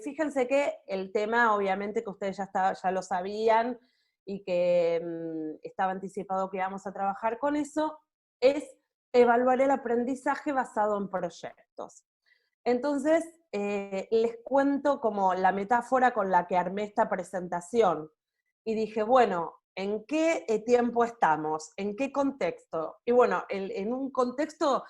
Fíjense que el tema, obviamente que ustedes ya lo sabían y que estaba anticipado que íbamos a trabajar con eso, es evaluar el aprendizaje basado en proyectos. Entonces, les cuento como la metáfora con la que armé esta presentación. Y dije, bueno, ¿en qué tiempo estamos? ¿En qué contexto? Y bueno, en un contexto,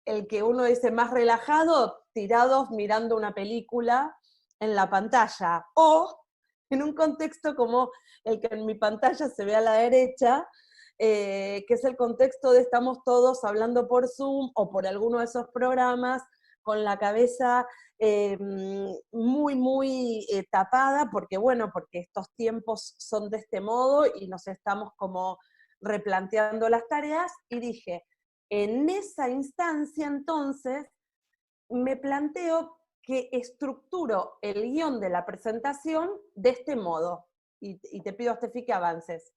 el que uno dice más relajado, tirados mirando una película en la pantalla, o en un contexto como el que en mi pantalla se ve a la derecha, que es el contexto de estamos todos hablando por Zoom o por alguno de esos programas, con la cabeza muy tapada, porque bueno, porque estos tiempos son de este modo y nos estamos como replanteando las tareas, y dije, en esa instancia entonces me planteo que estructuro el guión de la presentación de este modo, y te pido, Estefi, que avances.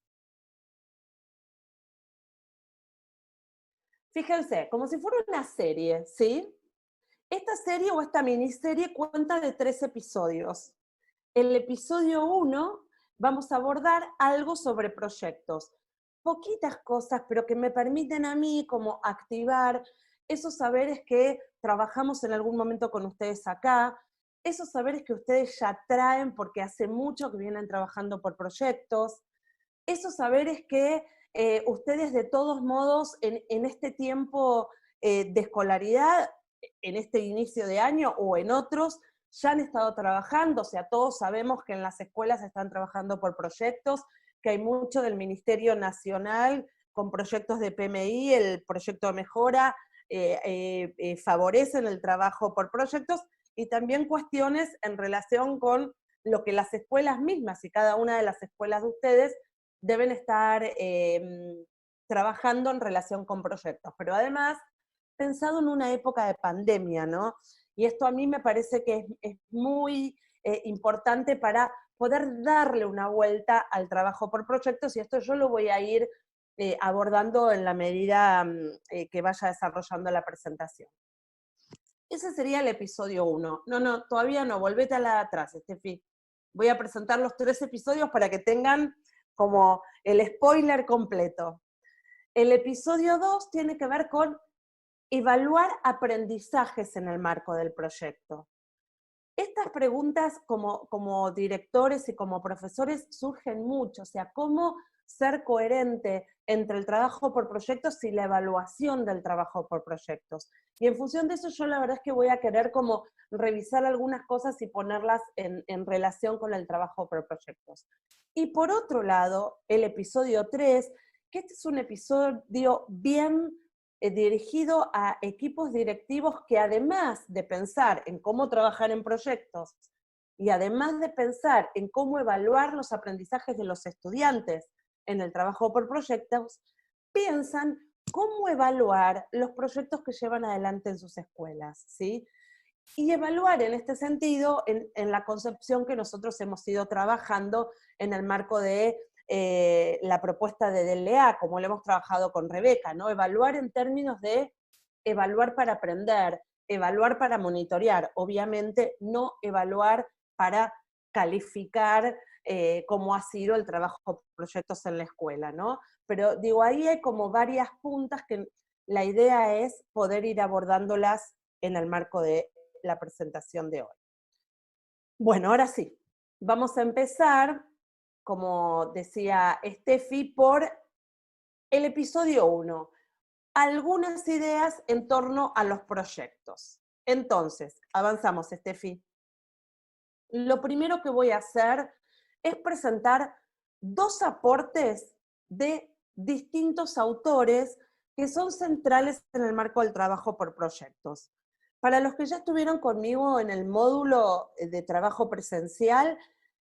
Fíjense, como si fuera una serie, ¿sí? Esta serie o esta miniserie cuenta de 3 episodios. El episodio 1 vamos a abordar algo sobre proyectos. Poquitas cosas, pero que me permiten a mí como activar esos saberes que trabajamos en algún momento con ustedes acá, esos saberes que ustedes ya traen porque hace mucho que vienen trabajando por proyectos, esos saberes que ustedes de todos modos en este tiempo de escolaridad, en este inicio de año o en otros, ya han estado trabajando. O sea, todos sabemos que en las escuelas están trabajando por proyectos, que hay mucho del Ministerio Nacional con proyectos de PMI, el proyecto de mejora, favorecen el trabajo por proyectos, y también cuestiones en relación con lo que las escuelas mismas y cada una de las escuelas de ustedes deben estar trabajando en relación con proyectos. Pero además, pensado en una época de pandemia, ¿no? Y esto a mí me parece que es muy importante para poder darle una vuelta al trabajo por proyectos, y esto yo lo voy a ir abordando en la medida que vaya desarrollando la presentación. Ese sería el episodio 1. No, todavía no, volvete a la de atrás, Estefi. Voy a presentar los 3 episodios para que tengan como el spoiler completo. El episodio 2 tiene que ver con evaluar aprendizajes en el marco del proyecto. Estas preguntas como directores y como profesores surgen mucho, o sea, cómo ser coherente entre el trabajo por proyectos y la evaluación del trabajo por proyectos. Y en función de eso yo la verdad es que voy a querer como revisar algunas cosas y ponerlas en relación con el trabajo por proyectos. Y por otro lado, el episodio 3, que este es un episodio bien dirigido a equipos directivos que además de pensar en cómo trabajar en proyectos y además de pensar en cómo evaluar los aprendizajes de los estudiantes en el trabajo por proyectos, piensan cómo evaluar los proyectos que llevan adelante en sus escuelas, ¿sí? Y evaluar en este sentido, en la concepción que nosotros hemos ido trabajando en el marco de la propuesta de DLA, como lo hemos trabajado con Rebeca, ¿no? Evaluar en términos de evaluar para aprender, evaluar para monitorear, obviamente no evaluar para calificar cómo ha sido el trabajo de proyectos en la escuela, ¿no? Pero digo, ahí hay como varias puntas que la idea es poder ir abordándolas en el marco de la presentación de hoy. Bueno, ahora sí, vamos a empezar, como decía Estefi, por el episodio 1. Algunas ideas en torno a los proyectos. Entonces, avanzamos, Estefi. Lo primero que voy a hacer es presentar 2 aportes de distintos autores que son centrales en el marco del trabajo por proyectos. Para los que ya estuvieron conmigo en el módulo de trabajo presencial,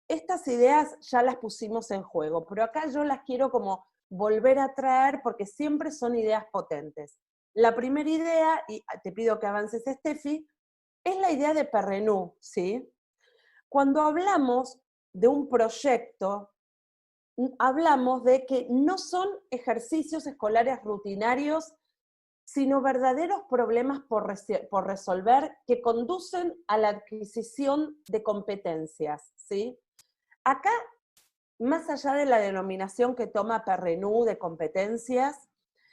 estas ideas ya las pusimos en juego, pero acá yo las quiero como volver a traer porque siempre son ideas potentes. La primera idea, y te pido que avances, Estefi, es la idea de Perrenú, ¿sí? Cuando hablamos de un proyecto, hablamos de que no son ejercicios escolares rutinarios sino verdaderos problemas por resolver que conducen a la adquisición de competencias, ¿sí? Acá, más allá de la denominación que toma Perrenú de competencias,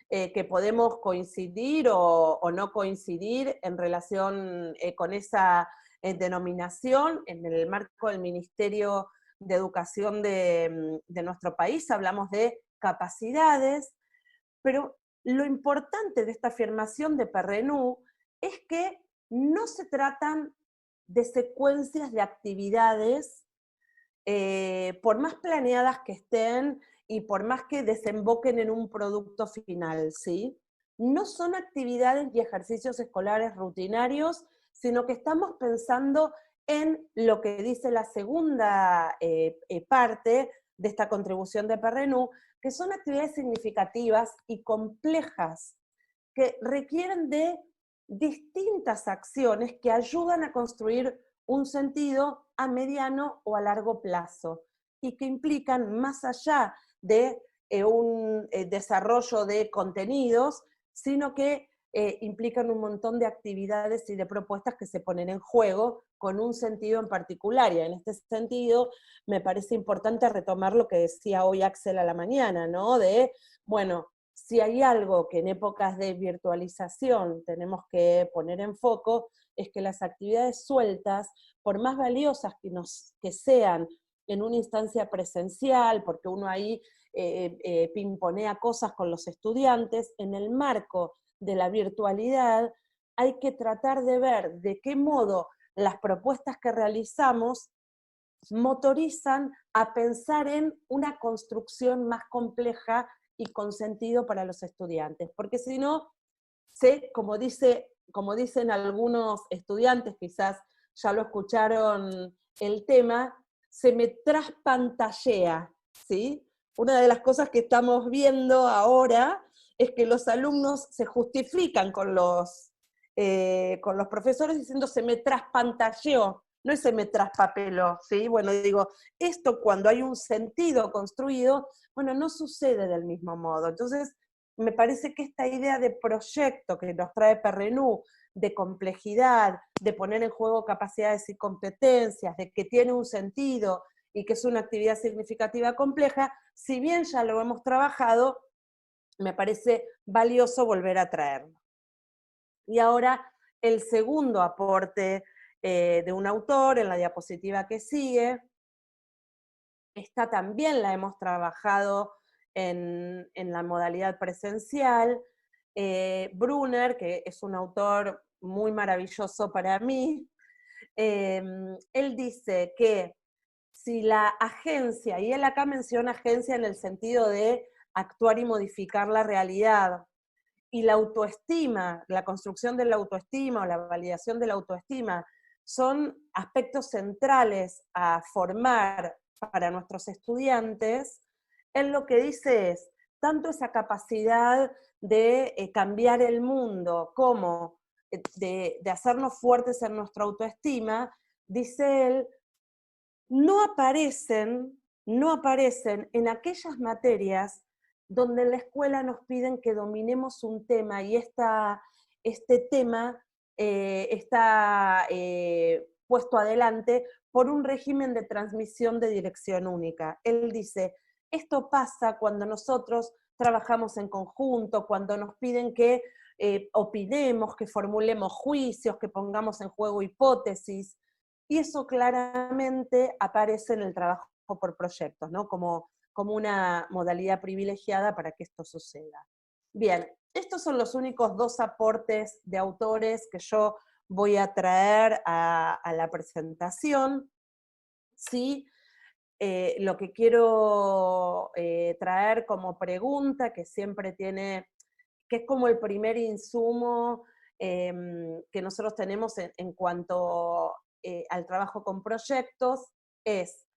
que podemos coincidir o no coincidir en relación con esa denominación, en el marco del Ministerio de Educación de nuestro país, hablamos de capacidades, pero lo importante de esta afirmación de Perrenú es que no se tratan de secuencias de actividades, por más planeadas que estén y por más que desemboquen en un producto final, ¿sí? No son actividades y ejercicios escolares rutinarios, sino que estamos pensando en lo que dice la segunda parte de esta contribución de Perrenú, que son actividades significativas y complejas, que requieren de distintas acciones que ayudan a construir un sentido a mediano o a largo plazo y que implican, más allá de un desarrollo de contenidos, sino que implican un montón de actividades y de propuestas que se ponen en juego con un sentido en particular. Y en este sentido me parece importante retomar lo que decía hoy Axel a la mañana, ¿no? De, bueno, si hay algo que en épocas de virtualización tenemos que poner en foco, es que las actividades sueltas, por más valiosas que sean en una instancia presencial, porque uno ahí pimponea cosas con los estudiantes, en el marco de la virtualidad hay que tratar de ver de qué modo las propuestas que realizamos motorizan a pensar en una construcción más compleja y con sentido para los estudiantes, porque si no, como dicen algunos estudiantes, quizás ya lo escucharon el tema, se me traspantallea, ¿sí? Una de las cosas que estamos viendo ahora es que los alumnos se justifican con los profesores diciendo se me traspantalleó, no es se me traspapeló, ¿sí? Bueno, digo, esto cuando hay un sentido construido, bueno, no sucede del mismo modo. Entonces, me parece que esta idea de proyecto que nos trae Perrenú, de complejidad, de poner en juego capacidades y competencias, de que tiene un sentido y que es una actividad significativa compleja, si bien ya lo hemos trabajado, me parece valioso volver a traerlo. Y ahora el segundo aporte de un autor en la diapositiva que sigue, esta también la hemos trabajado en la modalidad presencial. Brunner, que es un autor muy maravilloso para mí, él dice que si la agencia, y él acá menciona agencia en el sentido de actuar y modificar la realidad, y la autoestima, la construcción de la autoestima o la validación de la autoestima, son aspectos centrales a formar para nuestros estudiantes, él lo que dice es, tanto esa capacidad de cambiar el mundo como de hacernos fuertes en nuestra autoestima, dice él, no aparecen en aquellas materias donde en la escuela nos piden que dominemos un tema y este tema está puesto adelante por un régimen de transmisión de dirección única. Él dice, esto pasa cuando nosotros trabajamos en conjunto, cuando nos piden que opinemos, que formulemos juicios, que pongamos en juego hipótesis, y eso claramente aparece en el trabajo por proyectos, ¿no? Como una modalidad privilegiada para que esto suceda. Bien, estos son los únicos dos aportes de autores que yo voy a traer a la presentación. Sí, lo que quiero traer como pregunta, que siempre tiene, que es como el primer insumo que nosotros tenemos en cuanto al trabajo con proyectos, es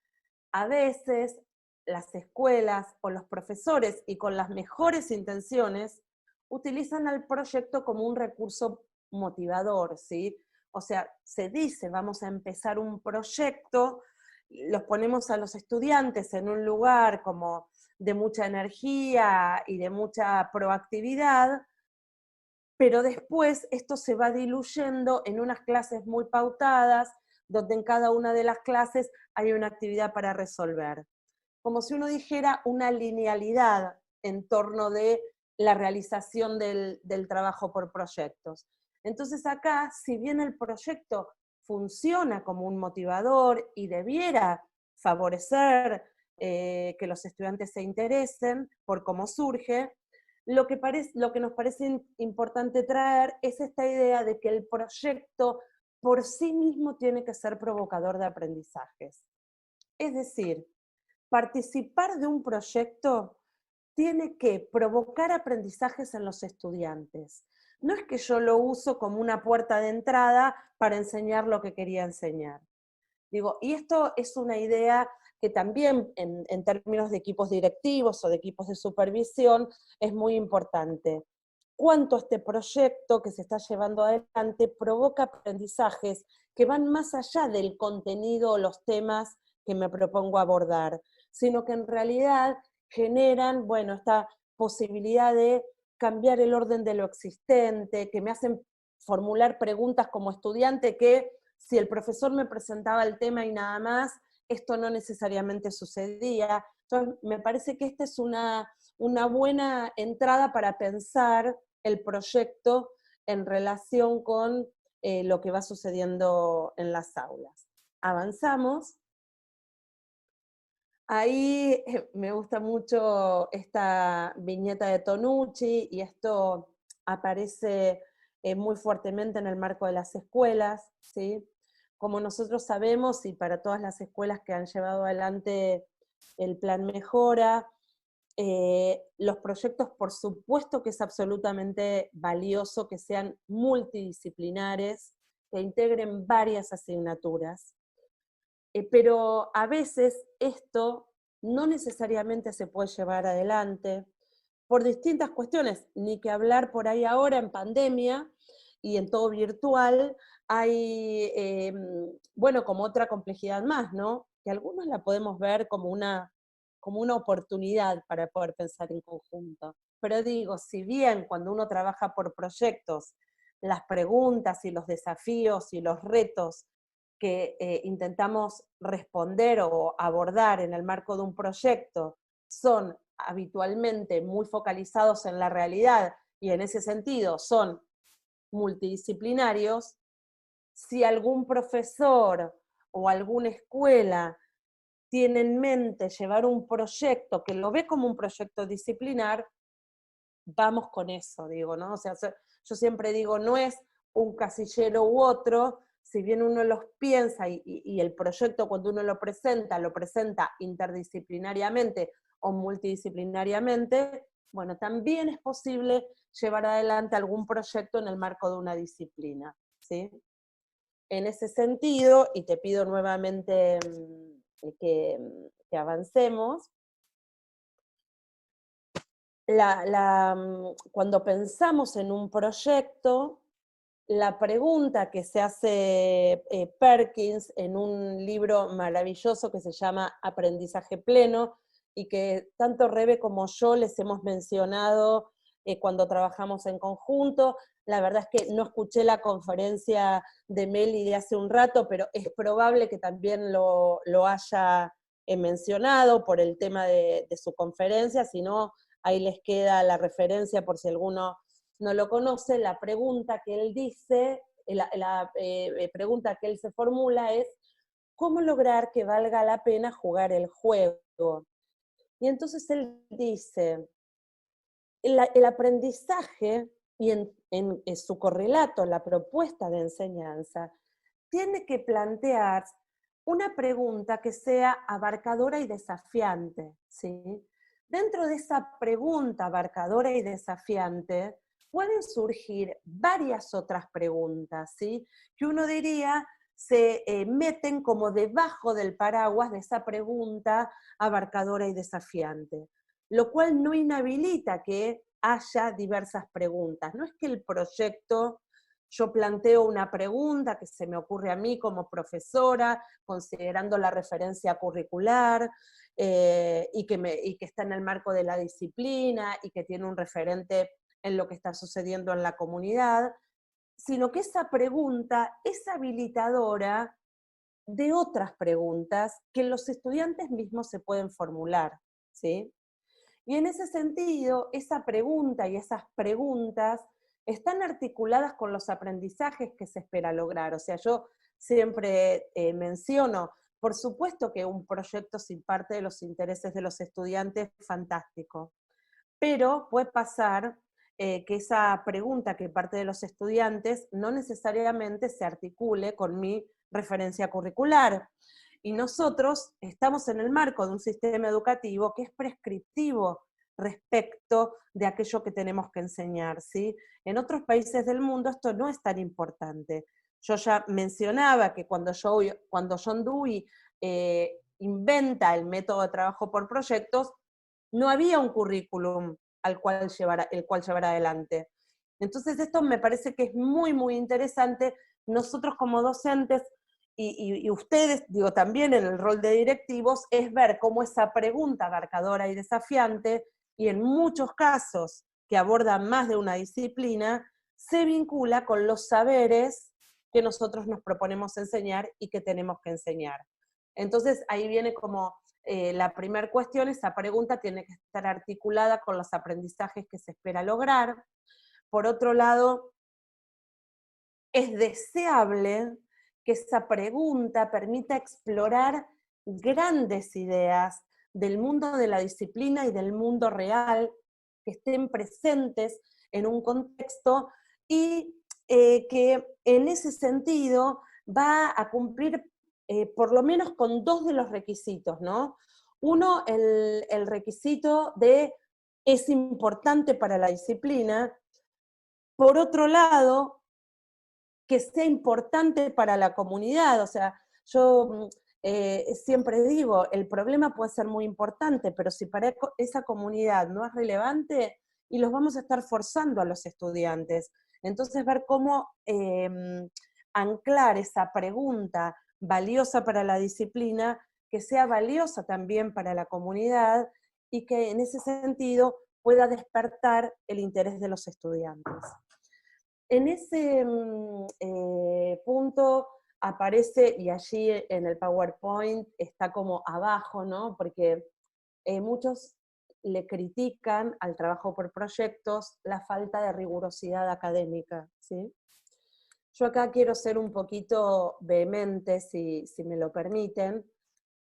a veces las escuelas o los profesores, y con las mejores intenciones, utilizan al proyecto como un recurso motivador, ¿sí? O sea, se dice, vamos a empezar un proyecto, los ponemos a los estudiantes en un lugar como de mucha energía y de mucha proactividad, pero después esto se va diluyendo en unas clases muy pautadas, donde en cada una de las clases hay una actividad para resolver. Como si uno dijera una linealidad en torno de la realización del trabajo por proyectos. Entonces acá, si bien el proyecto funciona como un motivador y debiera favorecer que los estudiantes se interesen por cómo surge, lo que nos parece importante traer es esta idea de que el proyecto por sí mismo tiene que ser provocador de aprendizajes. Es decir, participar de un proyecto tiene que provocar aprendizajes en los estudiantes. No es que yo lo uso como una puerta de entrada para enseñar lo que quería enseñar. Digo, y esto es una idea que también en términos de equipos directivos o de equipos de supervisión es muy importante. Cuánto este proyecto que se está llevando adelante provoca aprendizajes que van más allá del contenido o los temas que me propongo abordar, sino que en realidad generan, bueno, esta posibilidad de cambiar el orden de lo existente, que me hacen formular preguntas como estudiante que si el profesor me presentaba el tema y nada más, esto no necesariamente sucedía. Entonces, me parece que esta es una buena entrada para pensar el proyecto en relación con lo que va sucediendo en las aulas. Avanzamos. Ahí me gusta mucho esta viñeta de Tonucci, y esto aparece muy fuertemente en el marco de las escuelas, ¿sí? Como nosotros sabemos, y para todas las escuelas que han llevado adelante el plan Mejora, los proyectos, por supuesto que es absolutamente valioso que sean multidisciplinares, que integren varias asignaturas, pero a veces esto no necesariamente se puede llevar adelante por distintas cuestiones, ni que hablar por ahí ahora en pandemia y en todo virtual, hay, bueno, como otra complejidad más, ¿no? Que algunos la podemos ver como una oportunidad para poder pensar en conjunto. Pero digo, si bien cuando uno trabaja por proyectos, las preguntas y los desafíos y los retos que intentamos responder o abordar en el marco de un proyecto son habitualmente muy focalizados en la realidad y en ese sentido son multidisciplinarios, si algún profesor o alguna escuela tiene en mente llevar un proyecto que lo ve como un proyecto disciplinar, vamos con eso, digo, ¿no? O sea, yo siempre digo, no es un casillero u otro, si bien uno los piensa y el proyecto cuando uno lo presenta interdisciplinariamente o multidisciplinariamente, bueno, también es posible llevar adelante algún proyecto en el marco de una disciplina, ¿sí? En ese sentido, y te pido nuevamente que avancemos, cuando pensamos en un proyecto, la pregunta que se hace Perkins en un libro maravilloso que se llama Aprendizaje Pleno, y que tanto Rebe como yo les hemos mencionado cuando trabajamos en conjunto. La verdad es que no escuché la conferencia de Meli de hace un rato, pero es probable que también lo haya mencionado por el tema de su conferencia, si no, ahí les queda la referencia por si alguno no lo conoce. La pregunta que él dice, la pregunta que él se formula es, ¿cómo lograr que valga la pena jugar el juego? Y entonces él dice, el aprendizaje, y en su correlato, la propuesta de enseñanza, tiene que plantear una pregunta que sea abarcadora y desafiante, ¿sí? Dentro de esa pregunta abarcadora y desafiante, pueden surgir varias otras preguntas, ¿sí? Que uno diría se meten como debajo del paraguas de esa pregunta abarcadora y desafiante, lo cual no inhabilita que haya diversas preguntas. No es que el proyecto, yo planteo una pregunta que se me ocurre a mí como profesora, considerando la referencia curricular, y que está en el marco de la disciplina y que tiene un referente en lo que está sucediendo en la comunidad, sino que esa pregunta es habilitadora de otras preguntas que los estudiantes mismos se pueden formular, ¿sí? Y en ese sentido, esa pregunta y esas preguntas están articuladas con los aprendizajes que se espera lograr. O sea, yo siempre menciono, por supuesto que un proyecto sin parte de los intereses de los estudiantes es fantástico, pero puede pasar que esa pregunta que parte de los estudiantes no necesariamente se articule con mi referencia curricular. Y nosotros estamos en el marco de un sistema educativo que es prescriptivo respecto de aquello que tenemos que enseñar, ¿sí? En otros países del mundo esto no es tan importante. Yo ya mencionaba que cuando John Dewey inventa el método de trabajo por proyectos, no había un currículum el cual llevar adelante. Entonces esto me parece que es muy, muy interesante. Nosotros como docentes y ustedes, digo, también en el rol de directivos, es ver cómo esa pregunta abarcadora y desafiante, y en muchos casos que abordan más de una disciplina, se vincula con los saberes que nosotros nos proponemos enseñar y que tenemos que enseñar. Entonces ahí viene como la primera cuestión, esa pregunta tiene que estar articulada con los aprendizajes que se espera lograr. Por otro lado, es deseable que esa pregunta permita explorar grandes ideas del mundo de la disciplina y del mundo real, que estén presentes en un contexto y que en ese sentido va a cumplir por lo menos con dos de los requisitos, ¿no? Uno, el requisito de es importante para la disciplina. Por otro lado, que sea importante para la comunidad. O sea, yo siempre digo, el problema puede ser muy importante, pero si para esa comunidad no es relevante, y los vamos a estar forzando a los estudiantes. Entonces, ver cómo anclar esa pregunta valiosa para la disciplina, que sea valiosa también para la comunidad, y que en ese sentido pueda despertar el interés de los estudiantes. En ese punto aparece, y allí en el PowerPoint está como abajo, ¿no? Porque muchos le critican al trabajo por proyectos la falta de rigurosidad académica, ¿sí? Yo acá quiero ser un poquito vehemente, si me lo permiten.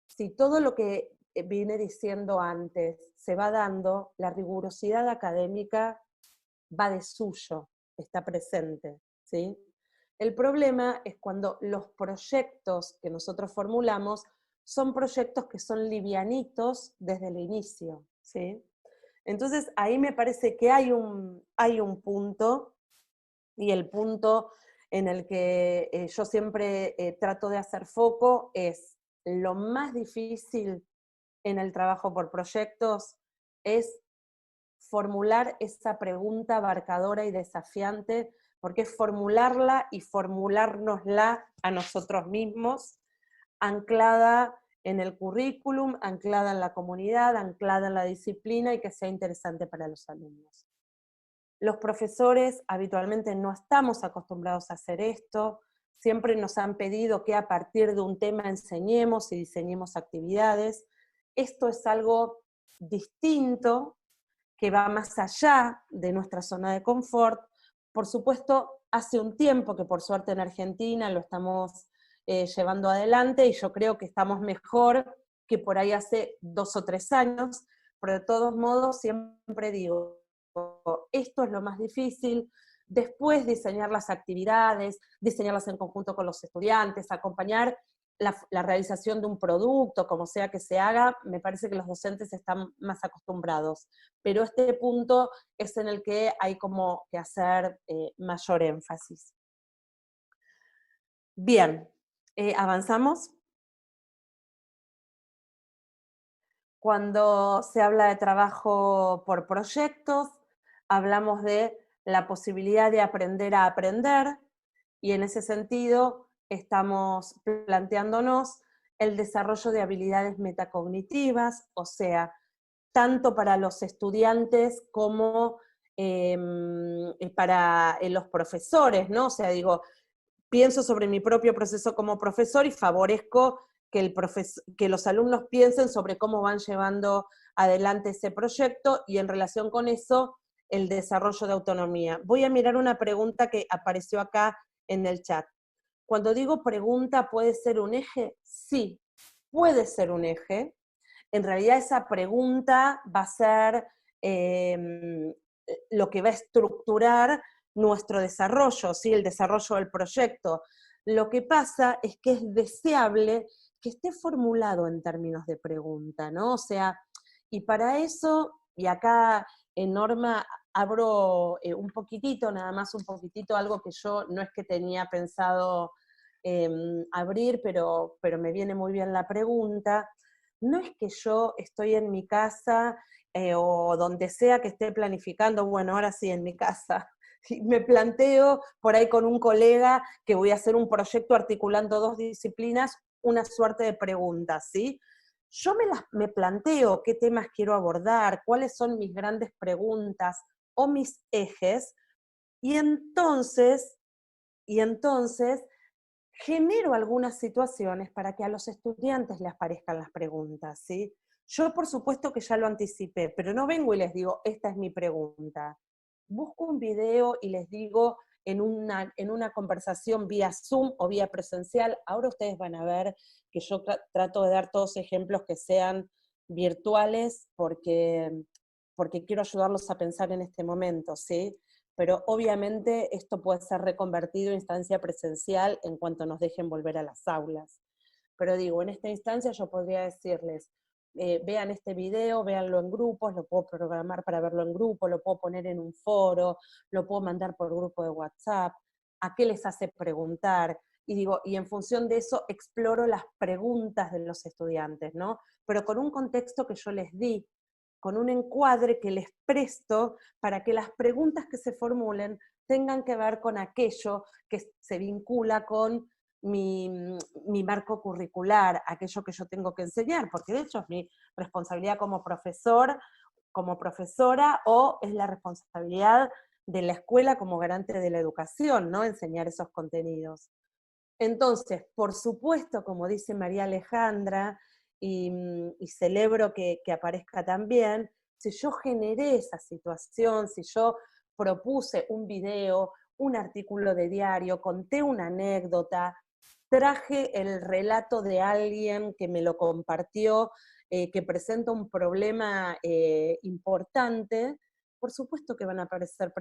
Si todo lo que vine diciendo antes se va dando, la rigurosidad académica va de suyo, está presente, ¿sí? El problema es cuando los proyectos que nosotros formulamos son proyectos que son livianitos desde el inicio, ¿sí? Entonces ahí me parece que hay un punto, y el punto en el que yo siempre trato de hacer foco es lo más difícil en el trabajo por proyectos es formular esa pregunta abarcadora y desafiante, porque es formularla y formulárnosla a nosotros mismos, anclada en el currículum, anclada en la comunidad, anclada en la disciplina y que sea interesante para los alumnos. Los profesores habitualmente no estamos acostumbrados a hacer esto, siempre nos han pedido que a partir de un tema enseñemos y diseñemos actividades. Esto es algo distinto, que va más allá de nuestra zona de confort. Por supuesto, hace un tiempo que por suerte en Argentina lo estamos llevando adelante y yo creo que estamos mejor que por ahí hace 2 o 3 años, pero de todos modos siempre digo, esto es lo más difícil, después diseñar las actividades, diseñarlas en conjunto con los estudiantes, acompañar la realización de un producto, como sea que se haga, me parece que los docentes están más acostumbrados. Pero este punto es en el que hay como que hacer mayor énfasis. Bien, avanzamos. Cuando se habla de trabajo por proyectos, hablamos de la posibilidad de aprender a aprender, y en ese sentido estamos planteándonos el desarrollo de habilidades metacognitivas, o sea, tanto para los estudiantes como para los profesores, ¿no? O sea, digo, pienso sobre mi propio proceso como profesor y favorezco que los alumnos piensen sobre cómo van llevando adelante ese proyecto y en relación con eso, el desarrollo de autonomía. Voy a mirar una pregunta que apareció acá en el chat. Cuando digo pregunta, ¿puede ser un eje? Sí, puede ser un eje. En realidad esa pregunta va a ser lo que va a estructurar nuestro desarrollo, ¿sí? El desarrollo del proyecto. Lo que pasa es que es deseable que esté formulado en términos de pregunta, ¿no? O sea, y para eso, y acá en Norma abro un poquitito, nada más un poquitito, algo que yo no es que tenía pensado abrir, pero me viene muy bien la pregunta. No es que yo estoy en mi casa o donde sea que esté planificando, bueno, ahora sí en mi casa, y me planteo por ahí con un colega que voy a hacer un proyecto articulando dos disciplinas, una suerte de preguntas, ¿sí? Yo me planteo qué temas quiero abordar, cuáles son mis grandes preguntas o mis ejes, y entonces genero algunas situaciones para que a los estudiantes les aparezcan las preguntas, ¿sí? Yo por supuesto que ya lo anticipé, pero no vengo y les digo, esta es mi pregunta. Busco un video y les digo en una conversación vía Zoom o vía presencial, ahora ustedes van a ver que yo trato de dar todos ejemplos que sean virtuales porque quiero ayudarlos a pensar en este momento, ¿sí? Pero obviamente esto puede ser reconvertido en instancia presencial en cuanto nos dejen volver a las aulas. Pero digo, en esta instancia yo podría decirles, vean este video, véanlo en grupos, lo puedo programar para verlo en grupo, lo puedo poner en un foro, lo puedo mandar por grupo de WhatsApp, ¿a qué les hace preguntar? Y digo, y en función de eso exploro las preguntas de los estudiantes, ¿no? Pero con un contexto que yo les di, con un encuadre que les presto para que las preguntas que se formulen tengan que ver con aquello que se vincula con mi marco curricular, aquello que yo tengo que enseñar, porque de hecho es mi responsabilidad como profesor, como profesora, o es la responsabilidad de la escuela como garante de la educación, ¿no? Enseñar esos contenidos. Entonces, por supuesto, como dice María Alejandra, y celebro que aparezca también, si yo generé esa situación, si yo propuse un video, un artículo de diario, conté una anécdota, traje el relato de alguien que me lo compartió, que presenta un problema importante, por supuesto que van a aparecer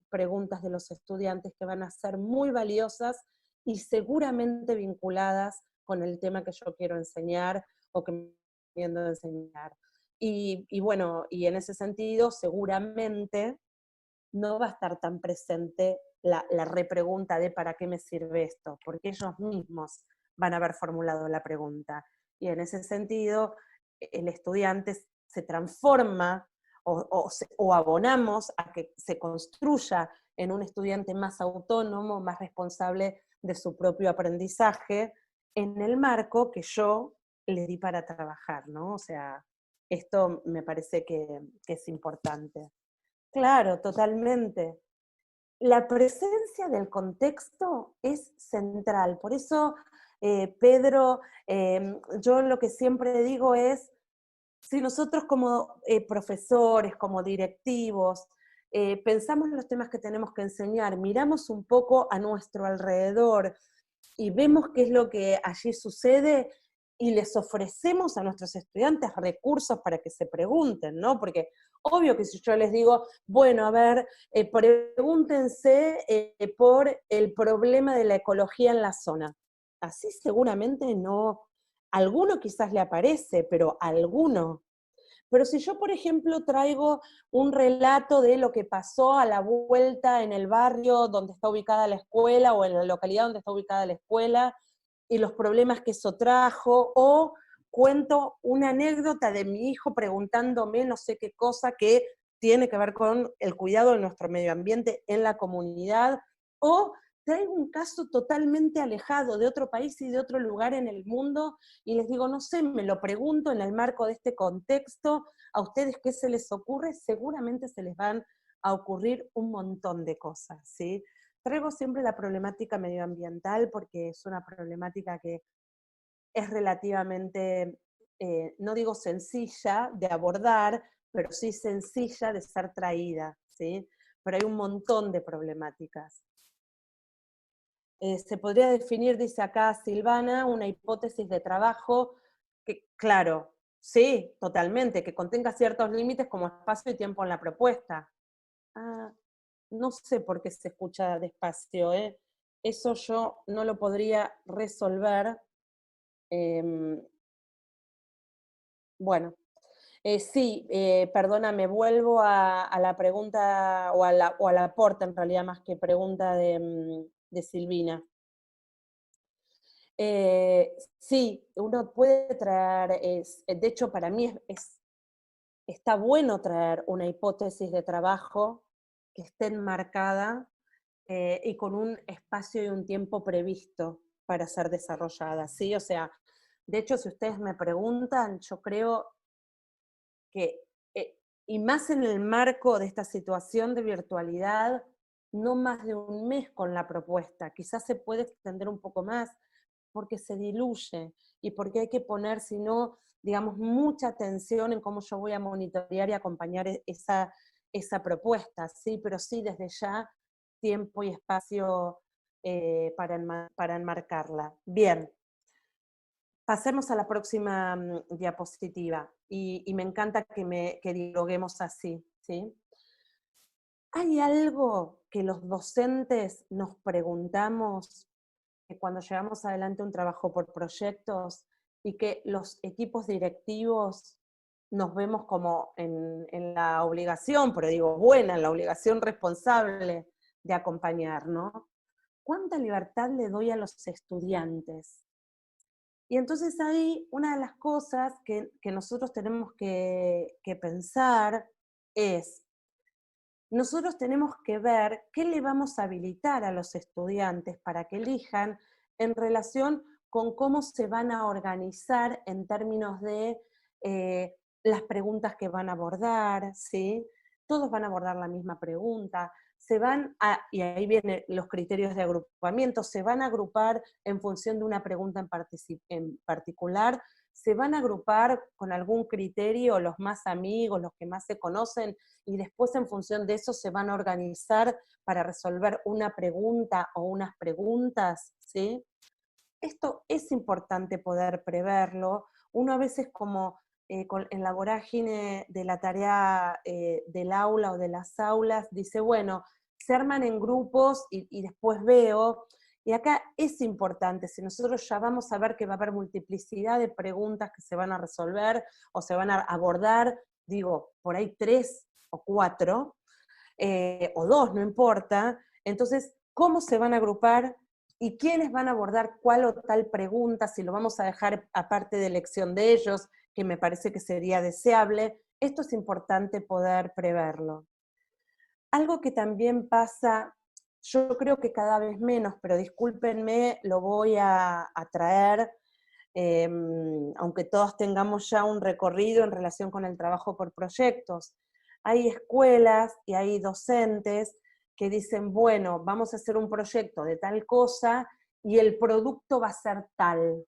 preguntas de los estudiantes que van a ser muy valiosas y seguramente vinculadas con el tema que yo quiero enseñar o que me quiero enseñar. Y bueno, y en ese sentido, seguramente no va a estar tan presente la repregunta de ¿para qué me sirve esto? Porque ellos mismos van a haber formulado la pregunta. Y en ese sentido, el estudiante se transforma o abonamos a que se construya en un estudiante más autónomo, más responsable de su propio aprendizaje, en el marco que yo le di para trabajar, ¿no? O sea, esto me parece que es importante. Claro, totalmente. La presencia del contexto es central. Por eso, Pedro, yo lo que siempre digo es, si nosotros como profesores, como directivos, pensamos en los temas que tenemos que enseñar, miramos un poco a nuestro alrededor y vemos qué es lo que allí sucede y les ofrecemos a nuestros estudiantes recursos para que se pregunten, ¿no? Porque obvio que si yo les digo, bueno, a ver, pregúntense por el problema de la ecología en la zona. Así seguramente no, alguno quizás le aparece, pero alguno. Pero si yo, por ejemplo, traigo un relato de lo que pasó a la vuelta en el barrio donde está ubicada la escuela o en la localidad donde está ubicada la escuela y los problemas que eso trajo, o cuento una anécdota de mi hijo preguntándome no sé qué cosa que tiene que ver con el cuidado de nuestro medio ambiente en la comunidad, o traigo un caso totalmente alejado de otro país y de otro lugar en el mundo, y les digo, no sé, me lo pregunto en el marco de este contexto, a ustedes qué se les ocurre, seguramente se les van a ocurrir un montón de cosas, ¿sí? Traigo siempre la problemática medioambiental porque es una problemática que es relativamente, no digo sencilla de abordar, pero sí sencilla de ser traída, ¿sí? Pero hay un montón de problemáticas. Se podría definir, dice acá Silvana, una hipótesis de trabajo que, claro, sí, totalmente, que contenga ciertos límites como espacio y tiempo en la propuesta. Ah, no sé por qué se escucha despacio, ¿eh? Eso yo no lo podría resolver. Em, bueno, sí, perdóname, vuelvo a la pregunta, o al aporte en realidad, más que pregunta de Silvina. Sí, uno puede traer, de hecho para mí está bueno traer una hipótesis de trabajo que esté enmarcada y con un espacio y un tiempo previsto para ser desarrollada, ¿sí? O sea, de hecho, si ustedes me preguntan, yo creo que, y más en el marco de esta situación de virtualidad, no más de un mes con la propuesta, quizás se puede extender un poco más, porque se diluye y porque hay que poner, si no, digamos, mucha atención en cómo yo voy a monitorear y acompañar esa propuesta, ¿sí? Pero sí, desde ya, tiempo y espacio para enmarcarla. Bien, pasemos a la próxima diapositiva, y me encanta que dialoguemos así, ¿sí? ¿Hay algo que los docentes nos preguntamos que cuando llevamos adelante un trabajo por proyectos y que los equipos directivos nos vemos como en la obligación, pero digo buena, en la obligación responsable de acompañar, ¿no? ¿Cuánta libertad le doy a los estudiantes? Y entonces ahí una de las cosas que nosotros tenemos que pensar es, nosotros tenemos que ver qué le vamos a habilitar a los estudiantes para que elijan en relación con cómo se van a organizar en términos de las preguntas que van a abordar, ¿sí? Todos van a abordar la misma pregunta, y ahí vienen los criterios de agrupamiento, se van a agrupar en función de una pregunta en particular, se van a agrupar con algún criterio, los más amigos, los que más se conocen, y después en función de eso se van a organizar para resolver una pregunta o unas preguntas, ¿sí? Esto es importante poder preverlo. Uno a veces como en la vorágine de la tarea del aula o de las aulas, dice, bueno, se arman en grupos y después veo. Y acá es importante, si nosotros ya vamos a ver que va a haber multiplicidad de preguntas que se van a resolver o se van a abordar, digo, por ahí 3 o 4, o 2, no importa. Entonces, ¿cómo se van a agrupar? ¿Y quiénes van a abordar cuál o tal pregunta? Si lo vamos a dejar aparte de elección de ellos, que me parece que sería deseable. Esto es importante poder preverlo. Algo que también pasa, yo creo que cada vez menos, pero discúlpenme, lo voy a traer, aunque todos tengamos ya un recorrido en relación con el trabajo por proyectos. Hay escuelas y hay docentes que dicen, bueno, vamos a hacer un proyecto de tal cosa y el producto va a ser tal.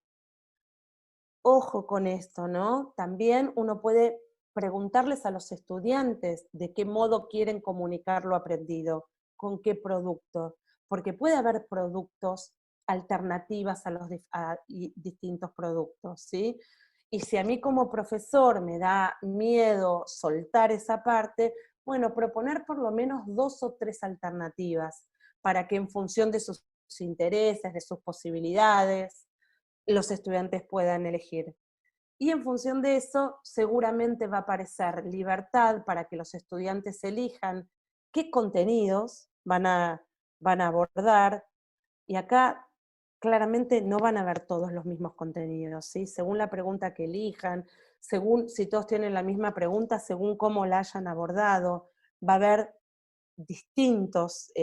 Ojo con esto, ¿no? También uno puede preguntarles a los estudiantes de qué modo quieren comunicar lo aprendido, con qué producto, porque puede haber productos alternativas a distintos productos, ¿sí? Y si a mí como profesor me da miedo soltar esa parte, bueno, proponer por lo menos 2 o 3 alternativas para que en función de sus intereses, de sus posibilidades, los estudiantes puedan elegir. Y en función de eso, seguramente va a aparecer libertad para que los estudiantes elijan qué contenidos van a abordar. Y acá claramente no van a ver todos los mismos contenidos, ¿sí? Según la pregunta que elijan, según si todos tienen la misma pregunta, según cómo la hayan abordado, va a haber distintos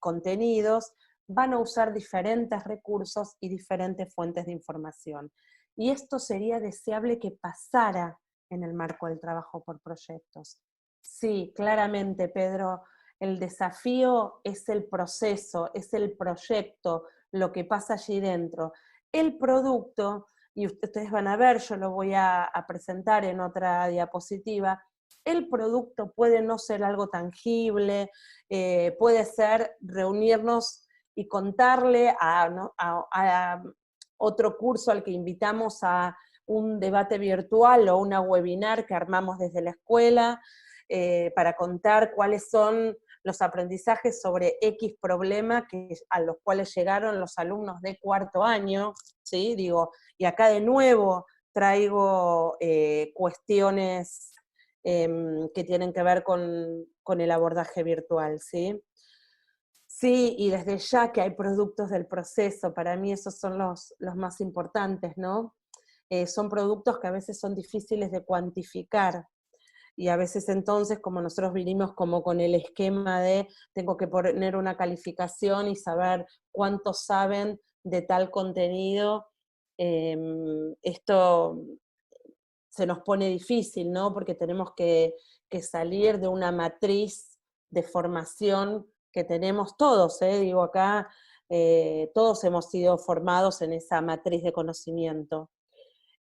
contenidos, van a usar diferentes recursos y diferentes fuentes de información. Y esto sería deseable que pasara en el marco del trabajo por proyectos. Sí, claramente, Pedro. El desafío es el proceso, es el proyecto, lo que pasa allí dentro. El producto, y ustedes van a ver, yo lo voy a presentar en otra diapositiva, el producto puede no ser algo tangible, puede ser reunirnos y contarle ¿no? a otro curso al que invitamos a un debate virtual o una webinar que armamos desde la escuela, para contar cuáles son los aprendizajes sobre X problema a los cuales llegaron los alumnos de cuarto año, ¿sí? Digo, y acá de nuevo traigo cuestiones que tienen que ver con el abordaje virtual, ¿sí? Sí, y desde ya que hay productos del proceso, para mí esos son los más importantes, ¿no? Son productos que a veces son difíciles de cuantificar, y a veces entonces, como nosotros vinimos como con el esquema de tengo que poner una calificación y saber cuántos saben de tal contenido, esto se nos pone difícil, ¿no? Porque tenemos que salir de una matriz de formación que tenemos todos, digo acá, todos hemos sido formados en esa matriz de conocimiento.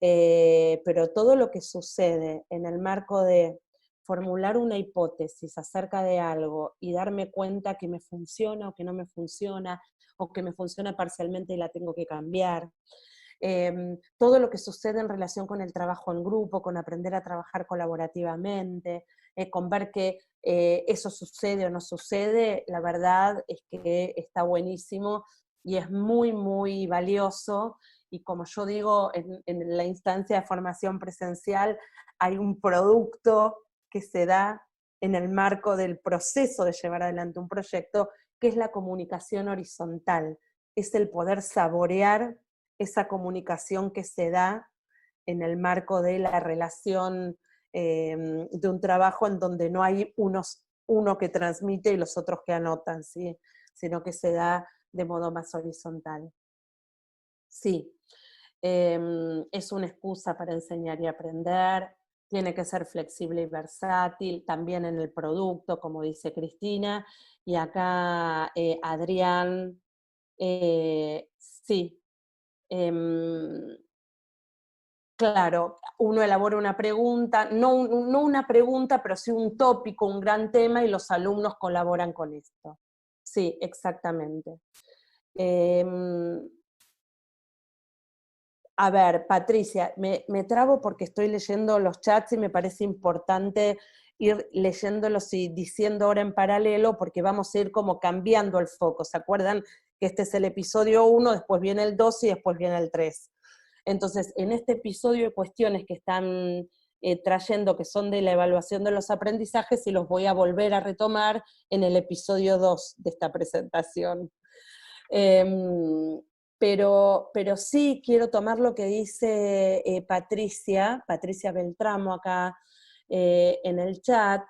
Pero todo lo que sucede en el marco de formular una hipótesis acerca de algo y darme cuenta que me funciona o que no me funciona, o que me funciona parcialmente y la tengo que cambiar. Todo lo que sucede en relación con el trabajo en grupo, con aprender a trabajar colaborativamente, con ver que eso sucede o no sucede, la verdad es que está buenísimo y es muy, muy valioso. Y como yo digo, en la instancia de formación presencial hay un producto que se da en el marco del proceso de llevar adelante un proyecto, que es la comunicación horizontal, es el poder saborear esa comunicación que se da en el marco de la relación de un trabajo en donde no hay uno que transmite y los otros que anotan, ¿sí? Sino que se da de modo más horizontal. Sí, es una excusa para enseñar y aprender, tiene que ser flexible y versátil, también en el producto, como dice Cristina, y acá Adrián, sí, em, claro, uno elabora una pregunta, no una pregunta, pero sí un tópico, un gran tema, y los alumnos colaboran con esto. Sí, exactamente. Em, A ver, Patricia, me trabo porque estoy leyendo los chats y me parece importante ir leyéndolos y diciendo ahora en paralelo, porque vamos a ir como cambiando el foco. ¿Se acuerdan que este es el episodio 1, después viene el 2 y después viene el 3? Entonces, en este episodio hay cuestiones que están trayendo, que son de la evaluación de los aprendizajes, y los voy a volver a retomar en el episodio 2 de esta presentación. Pero sí quiero tomar lo que dice Patricia Beltramo acá en el chat,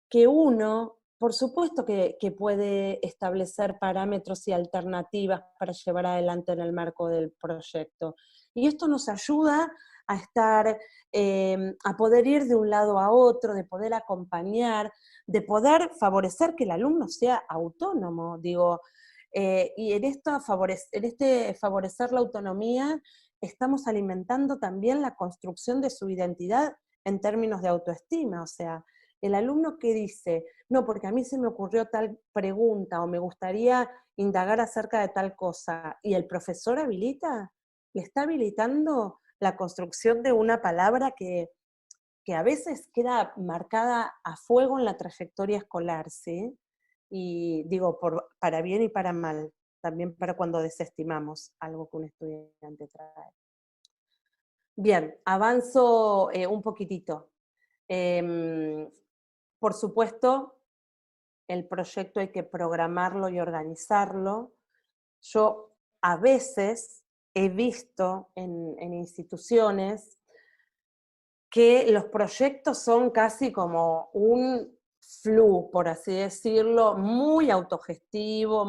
que uno, por supuesto que puede establecer parámetros y alternativas para llevar adelante en el marco del proyecto. Y esto nos ayuda a estar, a poder ir de un lado a otro, de poder acompañar, de poder favorecer que el alumno sea autónomo, digo, y en este favorecer la autonomía, estamos alimentando también la construcción de su identidad en términos de autoestima. O sea, el alumno que dice, no, porque a mí se me ocurrió tal pregunta o me gustaría indagar acerca de tal cosa, y el profesor habilita, le está habilitando la construcción de una palabra que a veces queda marcada a fuego en la trayectoria escolar, ¿sí? Y digo, para bien y para mal, también para cuando desestimamos algo que un estudiante trae. Bien, avanzo un poquitito. Por supuesto, el proyecto hay que programarlo y organizarlo. Yo a veces he visto en instituciones que los proyectos son casi como un flu, por así decirlo, muy autogestivo,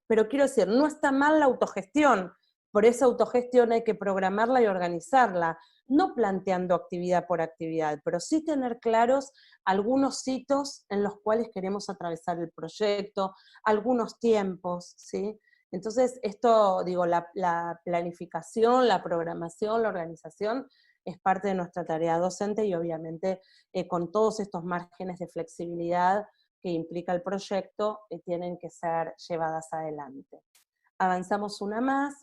pero quiero decir, no está mal la autogestión, por esa autogestión hay que programarla y organizarla. no planteando actividad por actividad, pero sí tener claros algunos hitos en los cuales queremos atravesar el proyecto, algunos tiempos, ¿sí? Entonces, esto, digo, la planificación, la programación, la organización, es parte de nuestra tarea docente y obviamente con todos estos márgenes de flexibilidad que implica el proyecto, tienen que ser llevadas adelante. Avanzamos una más.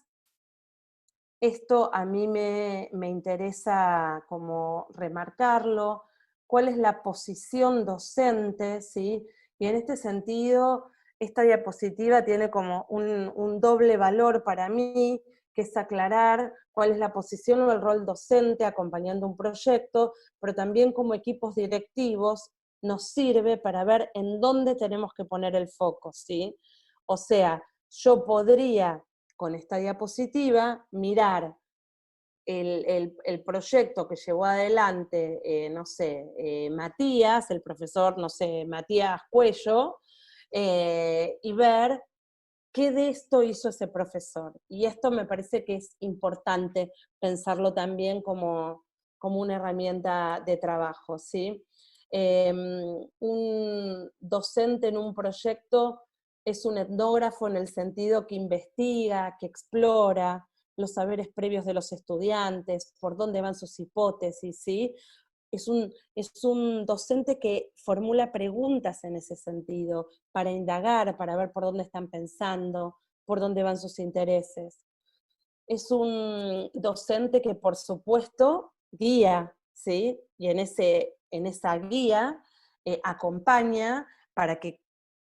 Esto a mí me interesa como remarcarlo, cuál es la posición docente, ¿sí? Y en este sentido, esta diapositiva tiene como un doble valor para mí, que es aclarar cuál es la posición o el rol docente acompañando un proyecto, pero también como equipos directivos nos sirve para ver en dónde tenemos que poner el foco, ¿sí? O sea, yo podría con esta diapositiva mirar el proyecto que llevó adelante, no sé, Matías, el profesor, no sé, Matías Cuello, y ver qué de esto hizo ese profesor. Y esto me parece que es importante pensarlo también como una herramienta de trabajo, ¿sí? Un docente en un proyecto es un etnógrafo en el sentido que investiga, que explora los saberes previos de los estudiantes, por dónde van sus hipótesis, ¿sí? Es un docente que formula preguntas en ese sentido, para indagar, para ver por dónde están pensando, por dónde van sus intereses. Es un docente que, por supuesto, guía, ¿sí? Y en esa guía acompaña para que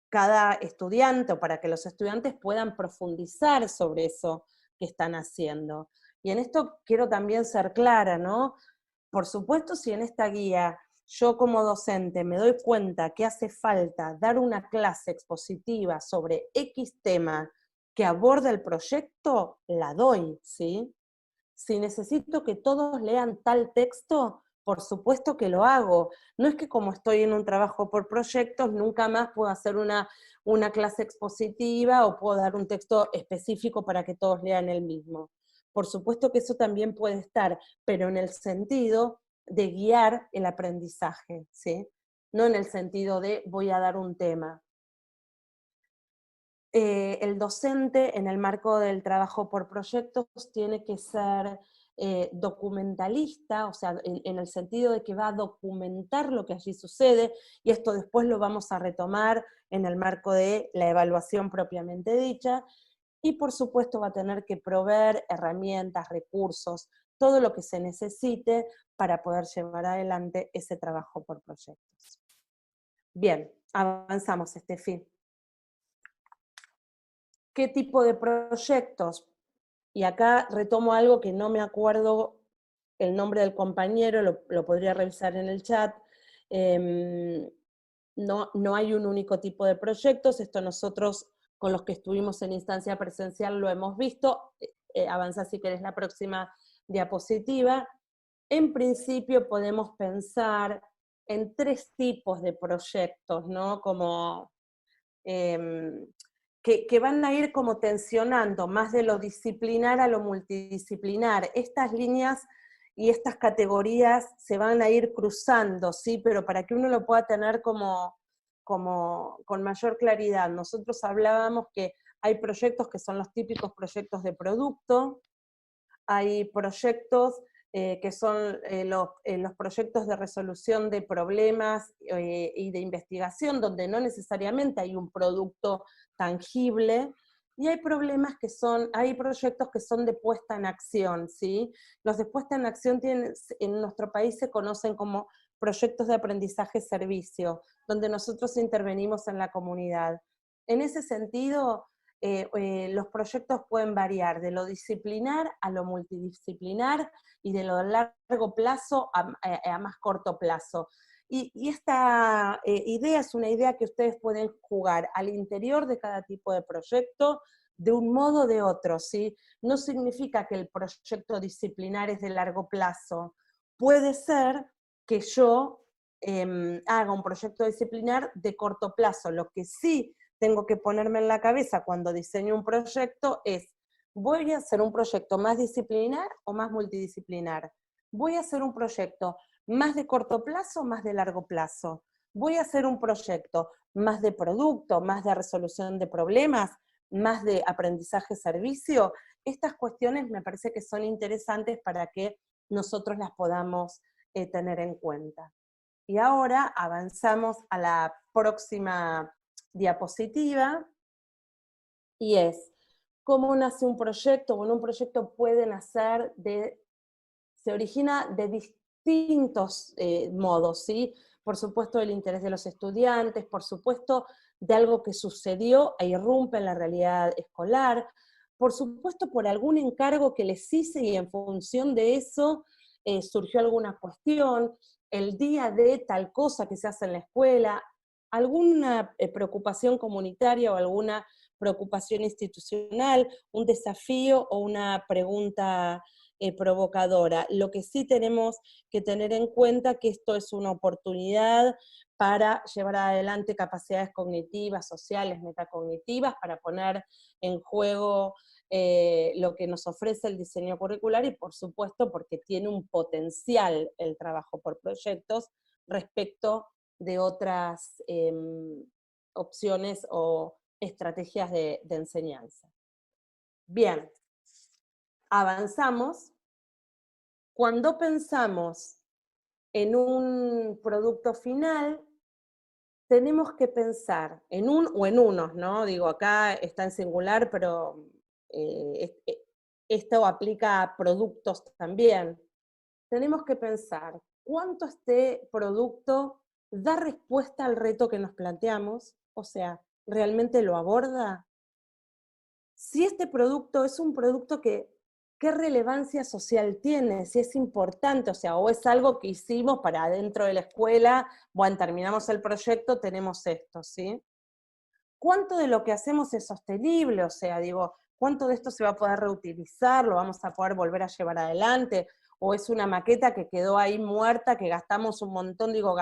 cada estudiante o para que los estudiantes puedan profundizar sobre eso que están haciendo. Y en esto quiero también ser clara, ¿no? Por supuesto, si en esta guía yo como docente me doy cuenta que hace falta dar una clase expositiva sobre X tema que aborda el proyecto, la doy, ¿sí? Si necesito que todos lean tal texto, por supuesto que lo hago. No es que como estoy en un trabajo por proyectos, nunca más puedo hacer una clase expositiva o puedo dar un texto específico para que todos lean el mismo. Por supuesto que eso también puede estar, pero en el sentido de guiar el aprendizaje, ¿sí? No en el sentido de voy a dar un tema. El docente en el marco del trabajo por proyectos tiene que ser documentalista, o sea, en el sentido de que va a documentar lo que allí sucede, y esto después lo vamos a retomar en el marco de la evaluación propiamente dicha, y por supuesto va a tener que proveer herramientas, recursos, todo lo que se necesite para poder llevar adelante ese trabajo por proyectos. Bien, avanzamos, Estefi. ¿Qué tipo de proyectos? Y acá retomo algo que no me acuerdo el nombre del compañero, lo podría revisar en el chat. No hay un único tipo de proyectos, esto nosotros con los que estuvimos en instancia presencial lo hemos visto. Avanza si querés la próxima diapositiva. En principio podemos pensar en 3 tipos de proyectos, ¿no? Como que van a ir como tensionando más de lo disciplinar a lo multidisciplinar. Estas líneas y estas categorías se van a ir cruzando, ¿sí? Pero para que uno lo pueda tener como con mayor claridad. Nosotros hablábamos que hay proyectos que son los típicos proyectos de producto, hay proyectos que son los proyectos de resolución de problemas y de investigación, donde no necesariamente hay un producto tangible, y hay hay proyectos que son de puesta en acción, ¿sí? Los de puesta en acción en nuestro país se conocen como proyectos de aprendizaje-servicio, donde nosotros intervenimos en la comunidad. En ese sentido, los proyectos pueden variar de lo disciplinar a lo multidisciplinar y de lo largo plazo a más corto plazo. Y esta idea es una idea que ustedes pueden jugar al interior de cada tipo de proyecto de un modo o de otro, ¿sí? No significa que el proyecto disciplinar es de largo plazo. Puede ser que yo haga un proyecto disciplinar de corto plazo. Lo que sí tengo que ponerme en la cabeza cuando diseño un proyecto es, ¿voy a hacer un proyecto más disciplinar o más multidisciplinar? Voy a hacer un proyecto más de corto plazo, más de largo plazo. Voy a hacer un proyecto más de producto, más de resolución de problemas, más de aprendizaje-servicio. Estas cuestiones me parece que son interesantes para que nosotros las podamos tener en cuenta. Y ahora avanzamos a la próxima diapositiva, y es cómo nace un proyecto. Bueno, un proyecto puede nacer se origina de distintos modos, ¿sí? Por supuesto del interés de los estudiantes, por supuesto de algo que sucedió e irrumpe en la realidad escolar, por supuesto por algún encargo que les hice y en función de eso surgió alguna cuestión, el día de tal cosa que se hace en la escuela, alguna preocupación comunitaria o alguna preocupación institucional, un desafío o una pregunta provocadora. Lo que sí tenemos que tener en cuenta que esto es una oportunidad para llevar adelante capacidades cognitivas, sociales, metacognitivas, para poner en juego lo que nos ofrece el diseño curricular y por supuesto porque tiene un potencial el trabajo por proyectos respecto de otras opciones o estrategias de enseñanza. Bien, avanzamos. Cuando pensamos en un producto final, tenemos que pensar en un o en unos, ¿no? Digo, acá está en singular, pero esto aplica a productos también. Tenemos que pensar cuánto este producto da respuesta al reto que nos planteamos, o sea, ¿realmente lo aborda? Si este producto es un producto que, ¿qué relevancia social tiene? Si es importante, o sea, o es algo que hicimos para dentro de la escuela, bueno, terminamos el proyecto, tenemos esto, ¿sí? ¿Cuánto de lo que hacemos es sostenible? O sea, digo, ¿cuánto de esto se va a poder reutilizar? ¿Lo vamos a poder volver a llevar adelante? ¿O es una maqueta que quedó ahí muerta, que gastamos un montón, digo,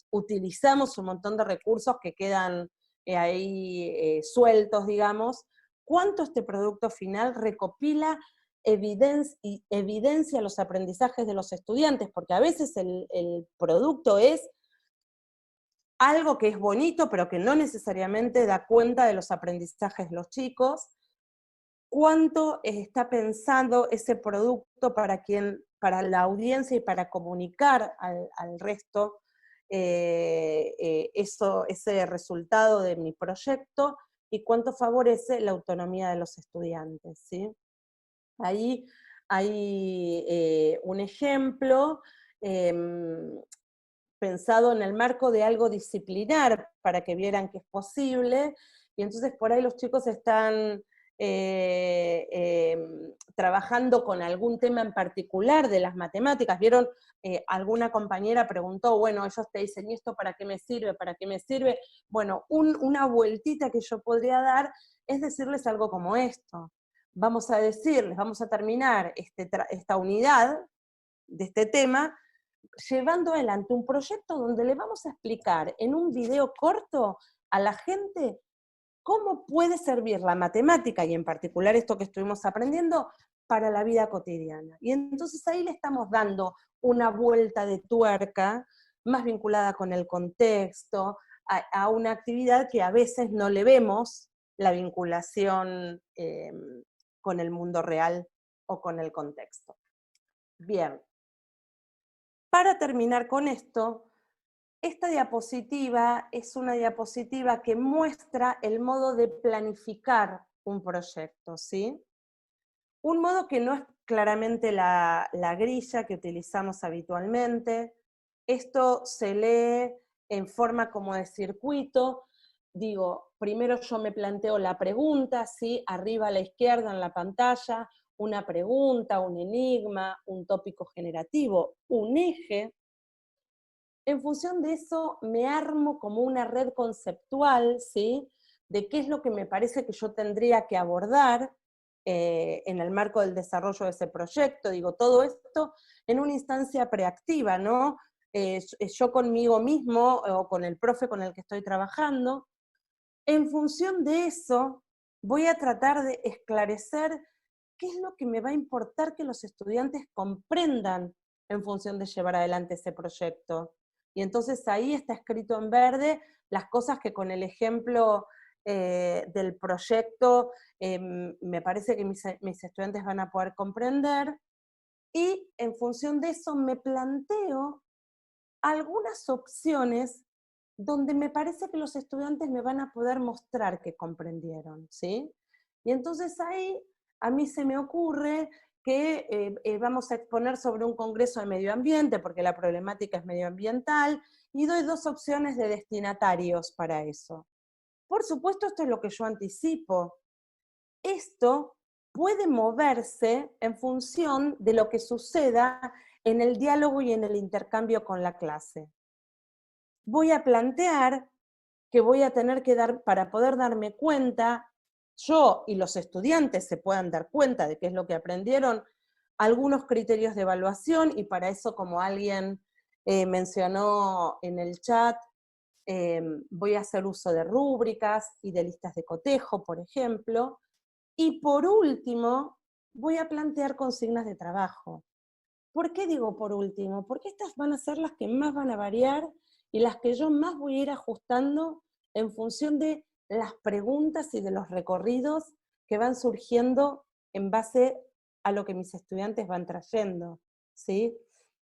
utilizamos un montón de recursos que quedan ahí sueltos, digamos? ¿Cuánto este producto final recopila y evidencia los aprendizajes de los estudiantes? Porque a veces el producto es algo que es bonito, pero que no necesariamente da cuenta de los aprendizajes de los chicos. ¿Cuánto está pensando ese producto para la audiencia y para comunicar al resto ese resultado de mi proyecto? ¿Y cuánto favorece la autonomía de los estudiantes? ¿Sí? Ahí hay un ejemplo pensado en el marco de algo disciplinar para que vieran que es posible, y entonces por ahí los chicos están trabajando con algún tema en particular de las matemáticas. Vieron, alguna compañera preguntó, bueno, ellos te dicen, ¿y esto para qué me sirve? ¿Para qué me sirve? Bueno, una vueltita que yo podría dar es decirles algo como esto. Vamos a decirles, vamos a terminar esta unidad de este tema llevando adelante un proyecto donde le vamos a explicar en un video corto a la gente cómo puede servir la matemática, y en particular esto que estuvimos aprendiendo, para la vida cotidiana. Y entonces ahí le estamos dando una vuelta de tuerca más vinculada con el contexto, a una actividad que a veces no le vemos la vinculación con el mundo real o con el contexto. Bien. Para terminar con esto, esta diapositiva es una diapositiva que muestra el modo de planificar un proyecto, ¿sí? Un modo que no es claramente la grilla que utilizamos habitualmente. Esto se lee en forma como de circuito. Digo, primero yo me planteo la pregunta, ¿sí? Arriba a la izquierda en la pantalla, una pregunta, un enigma, un tópico generativo, un eje. En función de eso me armo como una red conceptual, ¿sí? De qué es lo que me parece que yo tendría que abordar en el marco del desarrollo de ese proyecto. Digo, todo esto en una instancia preactiva, ¿no? Yo conmigo mismo o con el profe con el que estoy trabajando. En función de eso, voy a tratar de esclarecer qué es lo que me va a importar que los estudiantes comprendan en función de llevar adelante ese proyecto. Y entonces ahí está escrito en verde las cosas que con el ejemplo del proyecto me parece que mis estudiantes van a poder comprender, y en función de eso me planteo algunas opciones donde me parece que los estudiantes me van a poder mostrar que comprendieron, ¿sí? Y entonces ahí a mí se me ocurre que vamos a exponer sobre un congreso de medio ambiente, porque la problemática es medioambiental, y doy 2 opciones de destinatarios para eso. Por supuesto, esto es lo que yo anticipo. Esto puede moverse en función de lo que suceda en el diálogo y en el intercambio con la clase. Voy a plantear que voy a tener que dar, para poder darme cuenta, yo y los estudiantes se puedan dar cuenta de qué es lo que aprendieron, algunos criterios de evaluación, y para eso, como alguien mencionó en el chat, voy a hacer uso de rúbricas y de listas de cotejo, por ejemplo. Y por último, voy a plantear consignas de trabajo. ¿Por qué digo por último? Porque estas van a ser las que más van a variar y las que yo más voy a ir ajustando en función de las preguntas y de los recorridos que van surgiendo en base a lo que mis estudiantes van trayendo, ¿sí?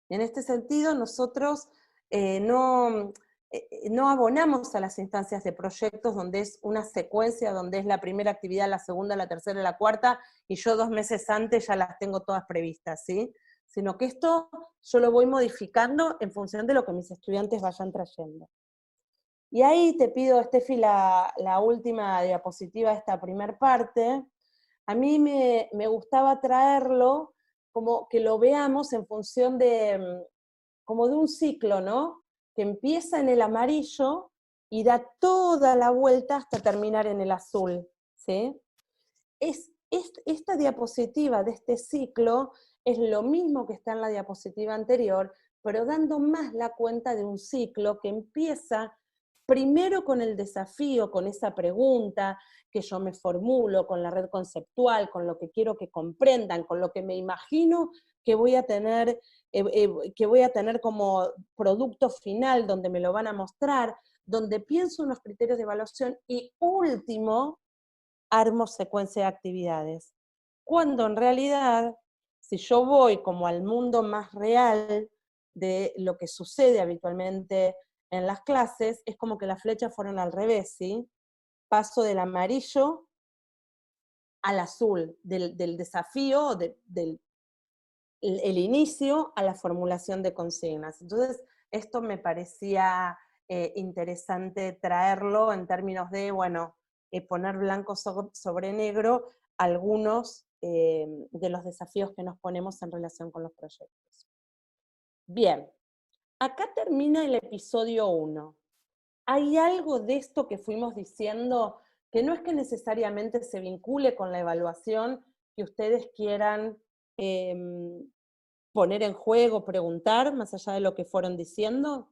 En este sentido, nosotros no abonamos a las instancias de proyectos donde es una secuencia, donde es la primera actividad, la segunda, la tercera, la cuarta, y yo 2 meses antes ya las tengo todas previstas, ¿sí? Sino que esto yo lo voy modificando en función de lo que mis estudiantes vayan trayendo. Y ahí te pido, Steffi, la última diapositiva de esta primer parte. A mí me gustaba traerlo como que lo veamos en función de, como de un ciclo, ¿no? Que empieza en el amarillo y da toda la vuelta hasta terminar en el azul, ¿sí? Esta diapositiva de este ciclo es lo mismo que está en la diapositiva anterior, pero dando más la cuenta de un ciclo que empieza primero con el desafío, con esa pregunta que yo me formulo, con la red conceptual, con lo que quiero que comprendan, con lo que me imagino que voy a tener como producto final, donde me lo van a mostrar, donde pienso en los criterios de evaluación, y último, armo secuencia de actividades. Cuando en realidad, si yo voy como al mundo más real de lo que sucede habitualmente en las clases, es como que las flechas fueron al revés, ¿sí? Paso del amarillo al azul, del desafío, del el inicio a la formulación de consignas. Entonces, esto me parecía interesante traerlo en términos de, bueno, poner blanco sobre negro algunos de los desafíos que nos ponemos en relación con los proyectos. Bien, acá termina el episodio 1. ¿Hay algo de esto que fuimos diciendo que no es que necesariamente se vincule con la evaluación, que ustedes quieran poner en juego, preguntar, más allá de lo que fueron diciendo?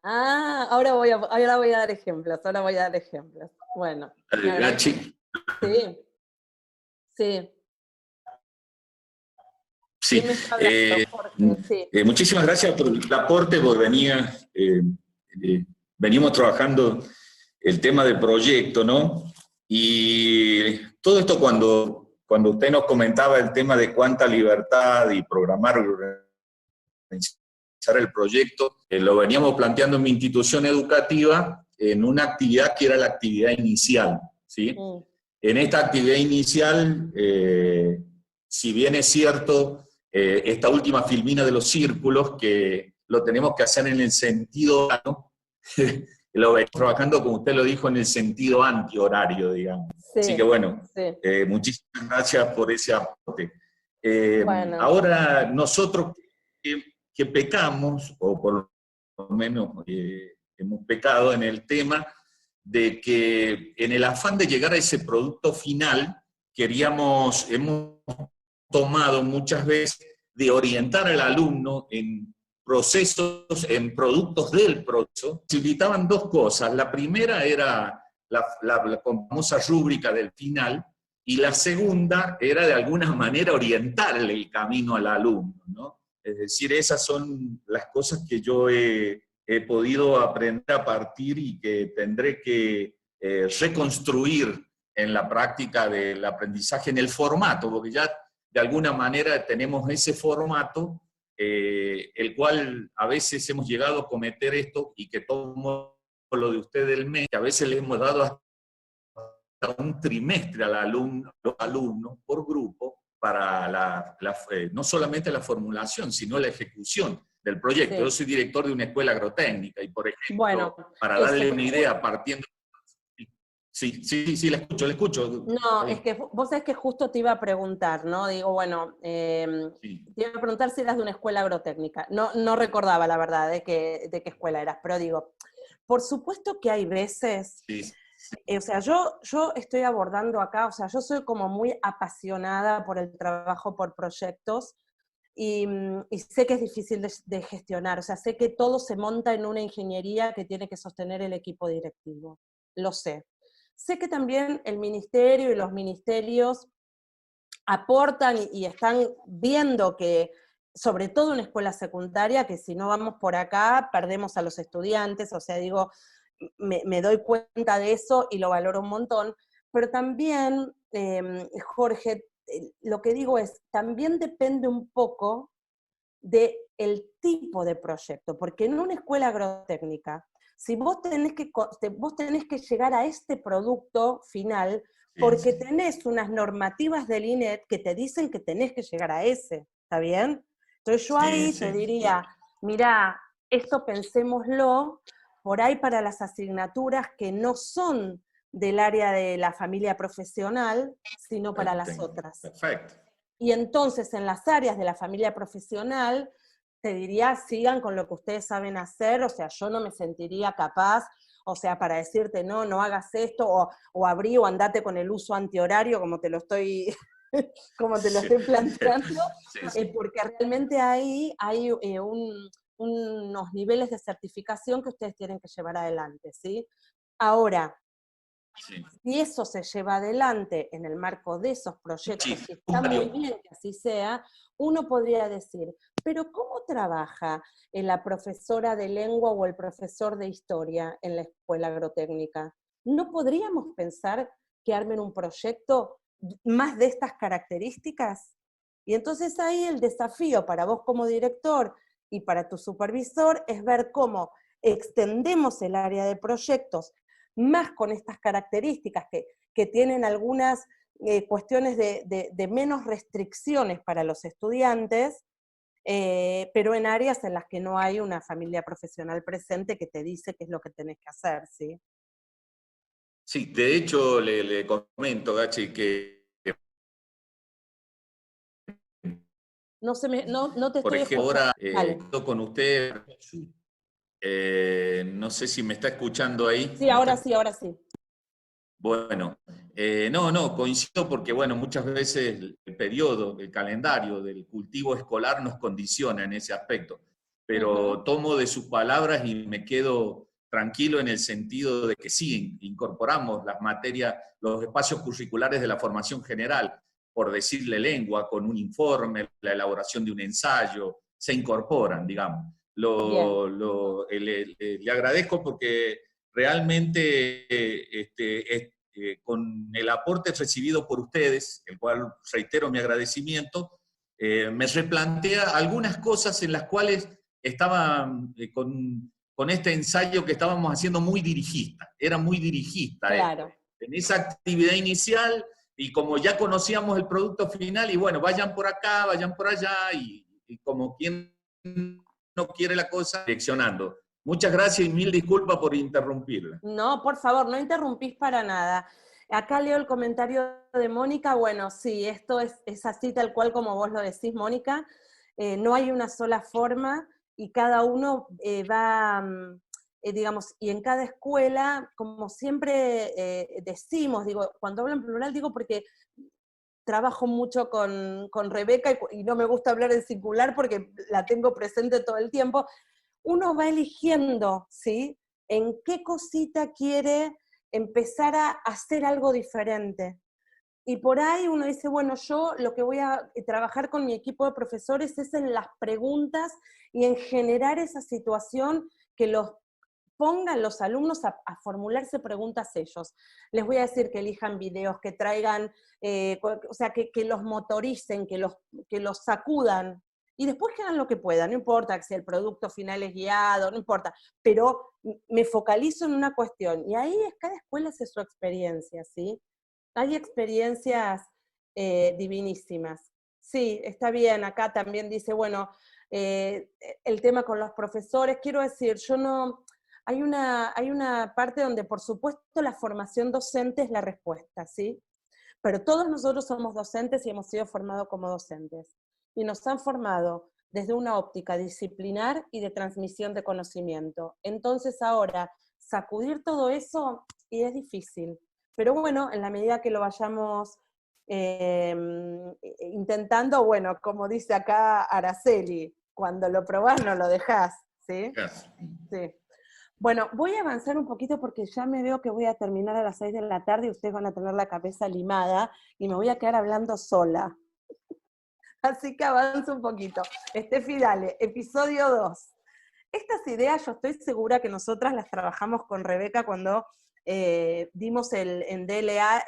Ah, ahora voy a dar ejemplos, Bueno, la verdad Gachi. sí, sí. Sí. ¿Quién me está hablando? Jorge, sí. Muchísimas gracias por el aporte, porque venimos trabajando el tema del proyecto, ¿no? Y todo esto cuando usted nos comentaba el tema de cuánta libertad y programar, organizar el proyecto, lo veníamos planteando en mi institución educativa en una actividad que era la actividad inicial, ¿sí? En esta actividad inicial, si bien es cierto, esta última filmina de los círculos, que lo tenemos que hacer en el sentido, ¿no? Lo venimos trabajando, como usted lo dijo, en el sentido antihorario, digamos. Sí, así que bueno, sí. Muchísimas gracias por ese aporte. Bueno. Ahora, nosotros que pecamos, o por lo menos hemos pecado en el tema de que en el afán de llegar a ese producto final, hemos tomado muchas veces de orientar al alumno en procesos, en productos del proceso, facilitaban dos cosas. La primera era la famosa rúbrica del final, y la segunda era de alguna manera orientarle el camino al alumno, ¿no? Es decir, esas son las cosas que yo he podido aprender a partir y que tendré que reconstruir en la práctica del aprendizaje, en el formato, porque ya de alguna manera tenemos ese formato, el cual a veces hemos llegado a cometer esto, y que tomo lo de usted del mes, que a veces le hemos dado hasta un trimestre al alumno, los alumnos por grupo, para no solamente la formulación, sino la ejecución del proyecto. Sí. Yo soy director de una escuela agrotécnica y, por ejemplo, Bueno, para darle una idea, partiendo... Sí, le escucho. No, es que vos sabés que justo te iba a preguntar, ¿no? Digo, bueno, Sí. te iba a preguntar si eras de una escuela agrotécnica. No recordaba, la verdad, de qué escuela eras, pero digo, por supuesto que hay veces, Sí. o sea, yo estoy abordando acá, o sea, yo soy como muy apasionada por el trabajo por proyectos, y sé que es difícil de gestionar, o sea, sé que todo se monta en una ingeniería que tiene que sostener el equipo directivo, lo sé. Sé que también el ministerio y los ministerios aportan y están viendo que, sobre todo en escuela secundaria, que si no vamos por acá, perdemos a los estudiantes, o sea, digo, me doy cuenta de eso y lo valoro un montón, pero también, Jorge, lo que digo es, también depende un poco del tipo de proyecto, porque en una escuela agrotécnica, si vos tenés que llegar a este producto final, porque tenés unas normativas del INET que te dicen que tenés que llegar a ese, ¿está bien? Entonces yo ahí te diría, mirá, esto pensémoslo, por ahí para las asignaturas que no son del área de la familia profesional, sino para las otras. Perfecto. Y entonces en las áreas de la familia profesional, te diría, sigan con lo que ustedes saben hacer, o sea, yo no me sentiría capaz, o sea, para decirte, no hagas esto, o abrí o andate con el uso antihorario, como te lo estoy, como te lo estoy planteando, porque realmente ahí hay unos niveles de certificación que ustedes tienen que llevar adelante, ¿sí? Ahora, si eso se lleva adelante en el marco de esos proyectos, y está muy bien que así sea, uno podría decir, pero ¿cómo trabaja la profesora de lengua o el profesor de historia en la escuela agrotécnica? ¿No podríamos pensar que armen un proyecto más de estas características? Y entonces ahí el desafío para vos como director y para tu supervisor es ver cómo extendemos el área de proyectos más con estas características que tienen algunas cuestiones de menos restricciones para los estudiantes, pero en áreas en las que no hay una familia profesional presente que te dice qué es lo que tenés que hacer, ¿sí? Sí, de hecho le comento, Gachi, que No te por estoy ejemplo, escuchando. ahora con usted, no sé si me está escuchando ahí. Sí, ahora sí, ahora sí. Bueno, no, coincido porque, bueno, muchas veces el periodo, el calendario del cultivo escolar nos condiciona en ese aspecto, pero tomo de sus palabras y me quedo tranquilo en el sentido de que sí, incorporamos las materias, los espacios curriculares de la formación general, por decirle lengua, con un informe, la elaboración de un ensayo, se incorporan, digamos. Le agradezco porque realmente con el aporte recibido por ustedes, el cual reitero mi agradecimiento, me replantea algunas cosas en las cuales estaba con este ensayo que estábamos haciendo muy dirigista, era muy dirigista. Claro. En esa actividad inicial, y como ya conocíamos el producto final, y bueno, vayan por acá, vayan por allá, y como quien no quiere la cosa, direccionando. Muchas gracias y mil disculpas por interrumpirla. No, por favor, no interrumpís para nada. Acá leo el comentario de Mónica. Bueno, sí, esto es así tal cual como vos lo decís, Mónica. No hay una sola forma y cada uno va, digamos, y en cada escuela, como siempre decimos, digo, cuando hablo en plural digo porque trabajo mucho con Rebeca y no me gusta hablar en singular porque la tengo presente todo el tiempo, uno va eligiendo, ¿sí? En qué cosita quiere empezar a hacer algo diferente. Y por ahí uno dice, bueno, yo lo que voy a trabajar con mi equipo de profesores es en las preguntas y en generar esa situación que los pongan los alumnos a formularse preguntas ellos. Les voy a decir que elijan videos, que traigan, o sea, que los motoricen, que los sacudan, y después que hagan lo que puedan, no importa si el producto final es guiado, no importa, pero me focalizo en una cuestión, y ahí cada escuela hace su experiencia, ¿sí? Hay experiencias divinísimas. Sí, está bien, acá también dice, bueno, el tema con los profesores, quiero decir, yo no, hay una parte donde por supuesto la formación docente es la respuesta, ¿sí? Pero todos nosotros somos docentes y hemos sido formados como docentes. Y nos han formado desde una óptica disciplinar y de transmisión de conocimiento. Entonces ahora, sacudir todo eso, y es difícil. Pero bueno, en la medida que lo vayamos intentando, bueno, como dice acá Araceli, cuando lo probás no lo dejás, ¿sí? Yes. Sí. Bueno, voy a avanzar un poquito porque ya me veo que voy a terminar a las 6 de la tarde y ustedes van a tener la cabeza limada y me voy a quedar hablando sola. Así que avanzo un poquito. Estefi, dale, episodio 2. Estas ideas yo estoy segura que nosotras las trabajamos con Rebeca cuando dimos en DLA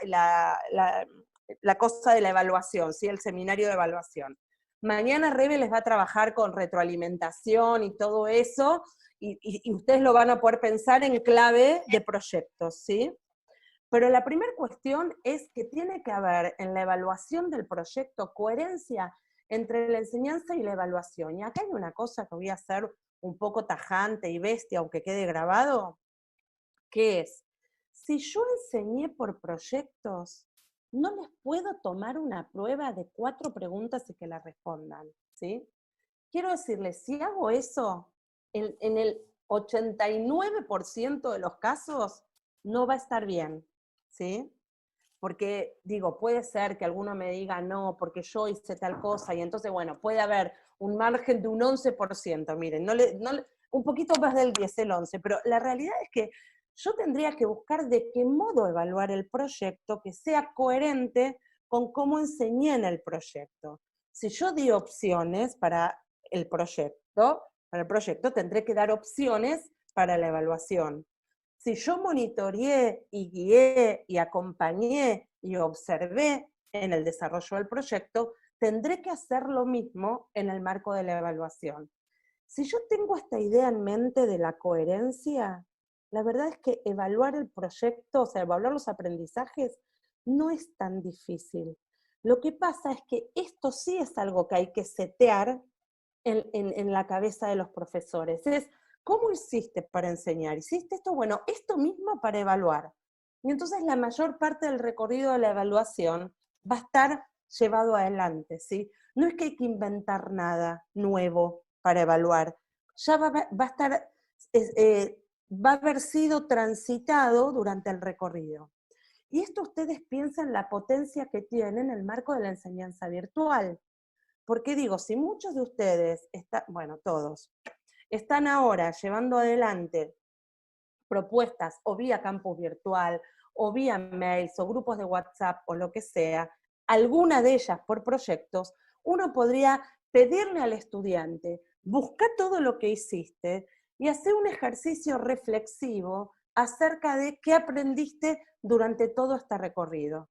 la cosa de la evaluación, ¿sí? El seminario de evaluación. Mañana Rebe les va a trabajar con retroalimentación y todo eso, y ustedes lo van a poder pensar en clave de proyectos, ¿sí? Pero la primera cuestión es que tiene que haber en la evaluación del proyecto coherencia entre la enseñanza y la evaluación. Y acá hay una cosa que voy a hacer un poco tajante y bestia, aunque quede grabado, que es, si yo enseñé por proyectos, no les puedo tomar una prueba de 4 preguntas y que la respondan, ¿sí? Quiero decirles, si hago eso, en el 89% de los casos no va a estar bien, ¿sí? Porque, digo, puede ser que alguno me diga no, porque yo hice tal cosa, y entonces, bueno, puede haber un margen de un 11%, miren, un poquito más del 10, el 11, pero la realidad es que yo tendría que buscar de qué modo evaluar el proyecto que sea coherente con cómo enseñé en el proyecto. Si yo di opciones para el proyecto tendré que dar opciones para la evaluación. Si yo monitoreé y guié y acompañé y observé en el desarrollo del proyecto, tendré que hacer lo mismo en el marco de la evaluación. Si yo tengo esta idea en mente de la coherencia, la verdad es que evaluar el proyecto, o sea, evaluar los aprendizajes, no es tan difícil. Lo que pasa es que esto sí es algo que hay que setear en la cabeza de los profesores. Es, ¿cómo hiciste para enseñar? ¿Hiciste esto? Bueno, esto mismo para evaluar. Y entonces la mayor parte del recorrido de la evaluación va a estar llevado adelante, ¿sí? No es que hay que inventar nada nuevo para evaluar. Ya va a estar, va a haber sido transitado durante el recorrido. Y esto ustedes piensan la potencia que tiene en el marco de la enseñanza virtual. Porque digo, si muchos de ustedes, bueno, todos, están ahora llevando adelante propuestas o vía campus virtual, o vía mails, o grupos de WhatsApp, o lo que sea, alguna de ellas por proyectos, uno podría pedirle al estudiante, busca todo lo que hiciste y hacer un ejercicio reflexivo acerca de qué aprendiste durante todo este recorrido.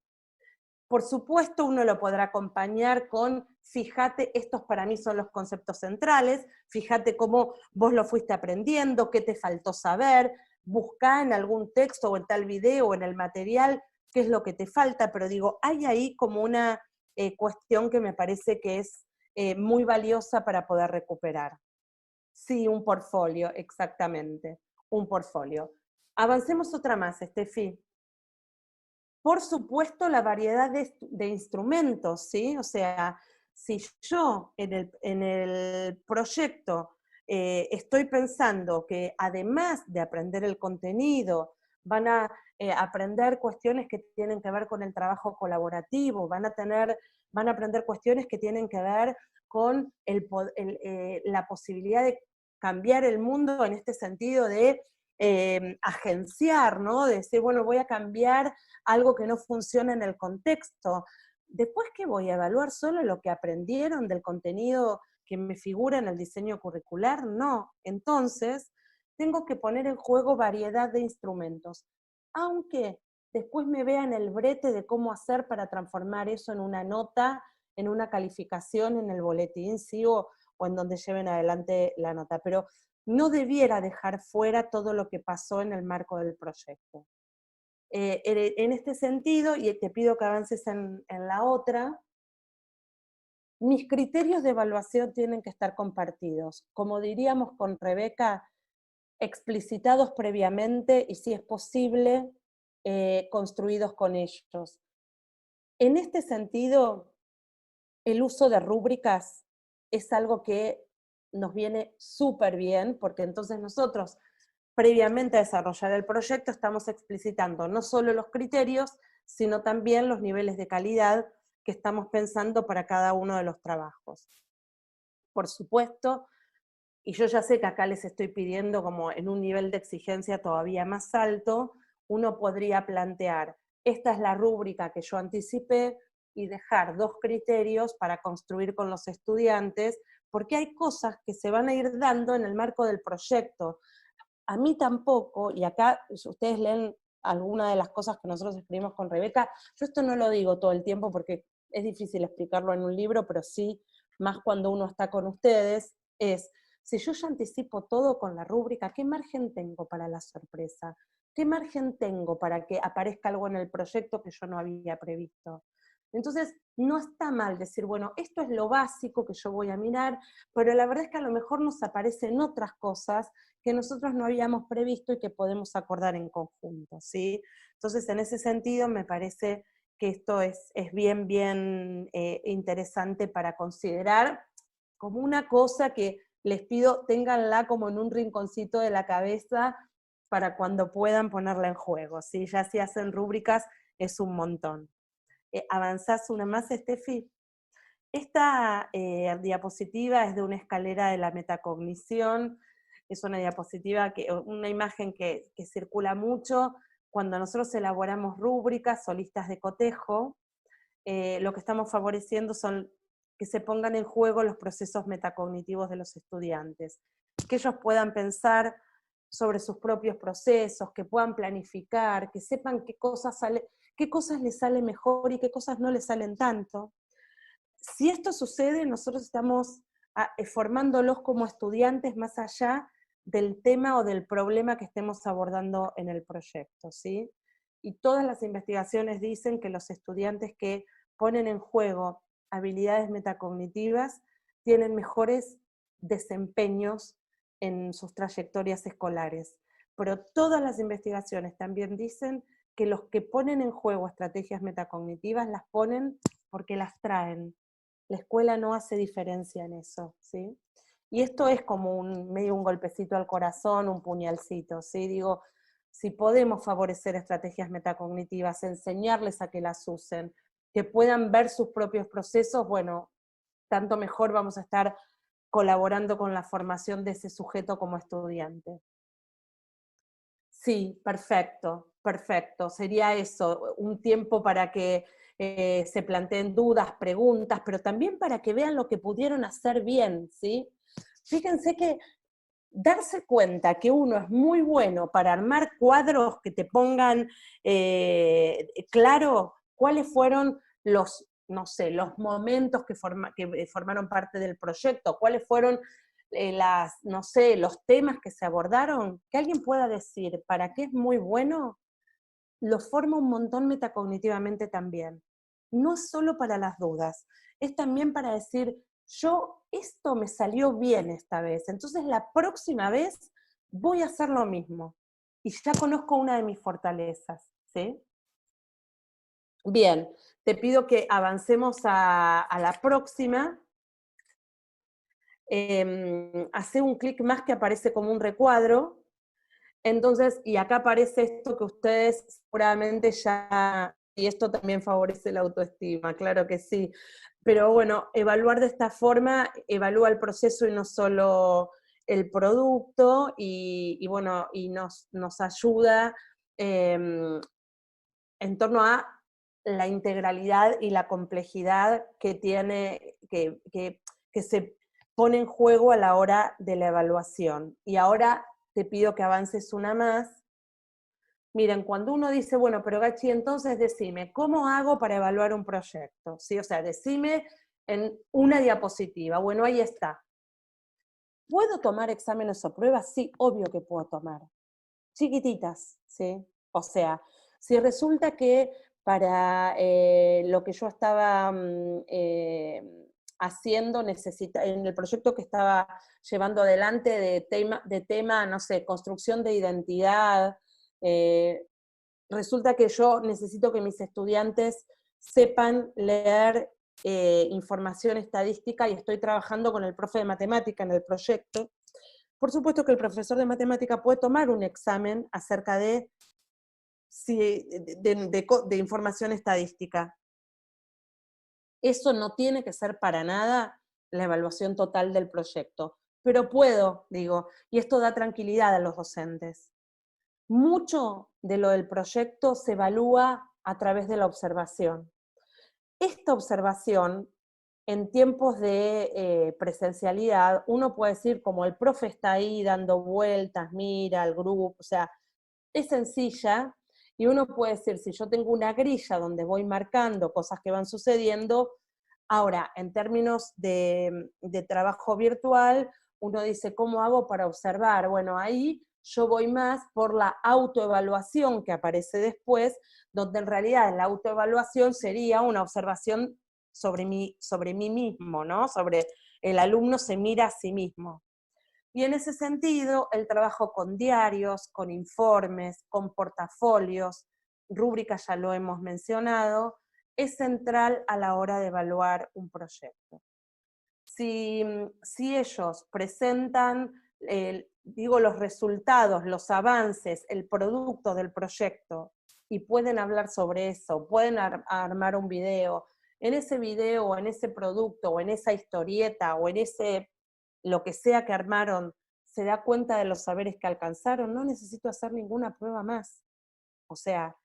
Por supuesto, uno lo podrá acompañar con, fíjate, estos para mí son los conceptos centrales, fíjate cómo vos lo fuiste aprendiendo, qué te faltó saber, buscá en algún texto o en tal video o en el material qué es lo que te falta, pero digo, hay ahí como una cuestión que me parece que es muy valiosa para poder recuperar. Sí, un portfolio, exactamente, un portfolio. Avancemos otra más, Estefi. Por supuesto, la variedad de instrumentos, ¿sí? O sea, si yo en el proyecto estoy pensando que además de aprender el contenido, van a aprender cuestiones que tienen que ver con el trabajo colaborativo, van a aprender cuestiones que tienen que ver con la posibilidad de cambiar el mundo en este sentido de agenciar, ¿no? De decir, bueno, voy a cambiar algo que no funciona en el contexto. Después, ¿qué voy a evaluar? ¿Solo lo que aprendieron del contenido que me figura en el diseño curricular? No. Entonces, tengo que poner en juego variedad de instrumentos, aunque después me vea en el brete de cómo hacer para transformar eso en una nota, en una calificación, en el boletín, ¿sí? o en donde lleven adelante la nota. Pero no debiera dejar fuera todo lo que pasó en el marco del proyecto. En este sentido, y te pido que avances en la otra, mis criterios de evaluación tienen que estar compartidos. Como diríamos con Rebeca, explicitados previamente y, si es posible, construidos con ellos. En este sentido, el uso de rúbricas es algo que nos viene súper bien, porque entonces nosotros, previamente a desarrollar el proyecto, estamos explicitando no solo los criterios, sino también los niveles de calidad que estamos pensando para cada uno de los trabajos. Por supuesto, y yo ya sé que acá les estoy pidiendo como en un nivel de exigencia todavía más alto, uno podría plantear, esta es la rúbrica que yo anticipé, y dejar 2 criterios para construir con los estudiantes, porque hay cosas que se van a ir dando en el marco del proyecto. A mí tampoco, y acá ustedes leen alguna de las cosas que nosotros escribimos con Rebeca, yo esto no lo digo todo el tiempo porque es difícil explicarlo en un libro, pero sí, más cuando uno está con ustedes, es, si yo ya anticipo todo con la rúbrica, ¿qué margen tengo para la sorpresa? ¿Qué margen tengo para que aparezca algo en el proyecto que yo no había previsto? Entonces, no está mal decir, bueno, esto es lo básico que yo voy a mirar, pero la verdad es que a lo mejor nos aparecen otras cosas que nosotros no habíamos previsto y que podemos acordar en conjunto, ¿sí? Entonces, en ese sentido, me parece que esto es bien interesante para considerar como una cosa que les pido, ténganla como en un rinconcito de la cabeza para cuando puedan ponerla en juego, ¿sí? Ya si hacen rúbricas, es un montón. ¿Avanzás una más, Estefi? Esta diapositiva es de una escalera de la metacognición, es una diapositiva, una imagen que circula mucho cuando nosotros elaboramos rúbricas o listas de cotejo. Lo que estamos favoreciendo son que se pongan en juego los procesos metacognitivos de los estudiantes, que ellos puedan pensar sobre sus propios procesos, que puedan planificar, que sepan qué cosas les sale mejor y qué cosas no les salen tanto. Si esto sucede, nosotros estamos formándolos como estudiantes más allá del tema o del problema que estemos abordando en el proyecto, ¿sí? Y todas las investigaciones dicen que los estudiantes que ponen en juego habilidades metacognitivas tienen mejores desempeños en sus trayectorias escolares. Pero todas las investigaciones también dicen que los que ponen en juego estrategias metacognitivas las ponen porque las traen. La escuela no hace diferencia en eso, ¿sí? Y esto es como medio un golpecito al corazón, un puñalcito, ¿sí? Digo, si podemos favorecer estrategias metacognitivas, enseñarles a que las usen, que puedan ver sus propios procesos, bueno, tanto mejor vamos a estar colaborando con la formación de ese sujeto como estudiante. Sí, perfecto, perfecto. Sería eso, un tiempo para que se planteen dudas, preguntas, pero también para que vean lo que pudieron hacer bien, ¿sí? Fíjense que darse cuenta que uno es muy bueno para armar cuadros que te pongan claro cuáles fueron los, no sé, los momentos que formaron parte del proyecto, cuáles fueron no sé, los temas que se abordaron, que alguien pueda decir para qué es muy bueno, lo forma un montón metacognitivamente también. No es solo para las dudas, es también para decir, esto me salió bien esta vez, entonces la próxima vez voy a hacer lo mismo. Y ya conozco una de mis fortalezas, ¿sí? Bien, te pido que avancemos a la próxima. Hace un clic más que aparece como un recuadro. Entonces, y acá aparece esto que ustedes seguramente ya, y esto también favorece la autoestima, claro que sí. Pero bueno, evaluar de esta forma, evalúa el proceso y no solo el producto, y bueno, y nos ayuda en torno a la integralidad y la complejidad que tiene, que se pone en juego a la hora de la evaluación. Y ahora te pido que avances una más. Miren, cuando uno dice, bueno, pero Gachi, entonces decime, ¿cómo hago para evaluar un proyecto? ¿Sí? O sea, decime en una diapositiva. Bueno, ahí está. ¿Puedo tomar exámenes o pruebas? Sí, obvio que puedo tomar. Chiquititas, ¿sí? O sea, si resulta que para lo que yo estaba haciendo, en el proyecto que estaba llevando adelante de tema, no sé, construcción de identidad, resulta que yo necesito que mis estudiantes sepan leer información estadística y estoy trabajando con el profe de matemática en el proyecto. Por supuesto que el profesor de matemática puede tomar un examen acerca de información estadística. Eso no tiene que ser para nada la evaluación total del proyecto, pero puedo, digo, y esto da tranquilidad a los docentes. Mucho de lo del proyecto se evalúa a través de la observación. Esta observación, en tiempos de presencialidad, uno puede decir, como el profe está ahí dando vueltas, mira al grupo, o sea, es sencilla, y uno puede decir, si yo tengo una grilla donde voy marcando cosas que van sucediendo, ahora, en términos de trabajo virtual, uno dice, ¿cómo hago para observar? Bueno, ahí yo voy más por la autoevaluación que aparece después, donde en realidad la autoevaluación sería una observación sobre mí mismo, ¿no? Sobre el alumno se mira a sí mismo. Y en ese sentido, el trabajo con diarios, con informes, con portafolios, rúbricas ya lo hemos mencionado, es central a la hora de evaluar un proyecto. Si ellos presentan, los resultados, los avances, el producto del proyecto, y pueden hablar sobre eso, pueden armar un video, en ese video o en ese producto o en esa historieta o en ese lo que sea que armaron, se da cuenta de los saberes que alcanzaron, no necesito hacer ninguna prueba más. O sea,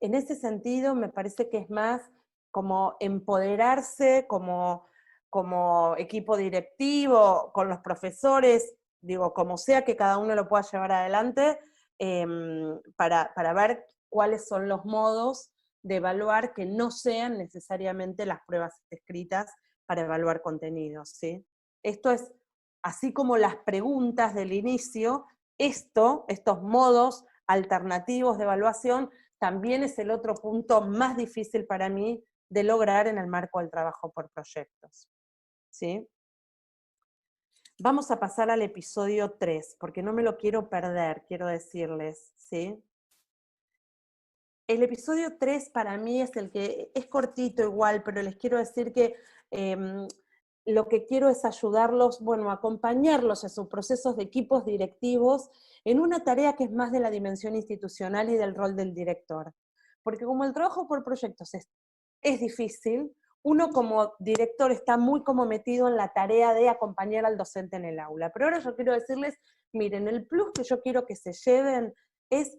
en ese sentido me parece que es más como empoderarse como equipo directivo, con los profesores, digo, como sea que cada uno lo pueda llevar adelante, para ver cuáles son los modos de evaluar que no sean necesariamente las pruebas escritas para evaluar contenidos, ¿sí? Esto es, así como las preguntas del inicio, estos modos alternativos de evaluación, también es el otro punto más difícil para mí de lograr en el marco del trabajo por proyectos. ¿Sí? Vamos a pasar al episodio 3, porque no me lo quiero perder, quiero decirles, ¿sí? El episodio 3 para mí es el que es cortito igual, pero les quiero decir que lo que quiero es ayudarlos, bueno, acompañarlos en sus procesos de equipos directivos en una tarea que es más de la dimensión institucional y del rol del director. Porque como el trabajo por proyectos es difícil, uno como director está muy como metido en la tarea de acompañar al docente en el aula. Pero ahora yo quiero decirles, miren, el plus que yo quiero que se lleven es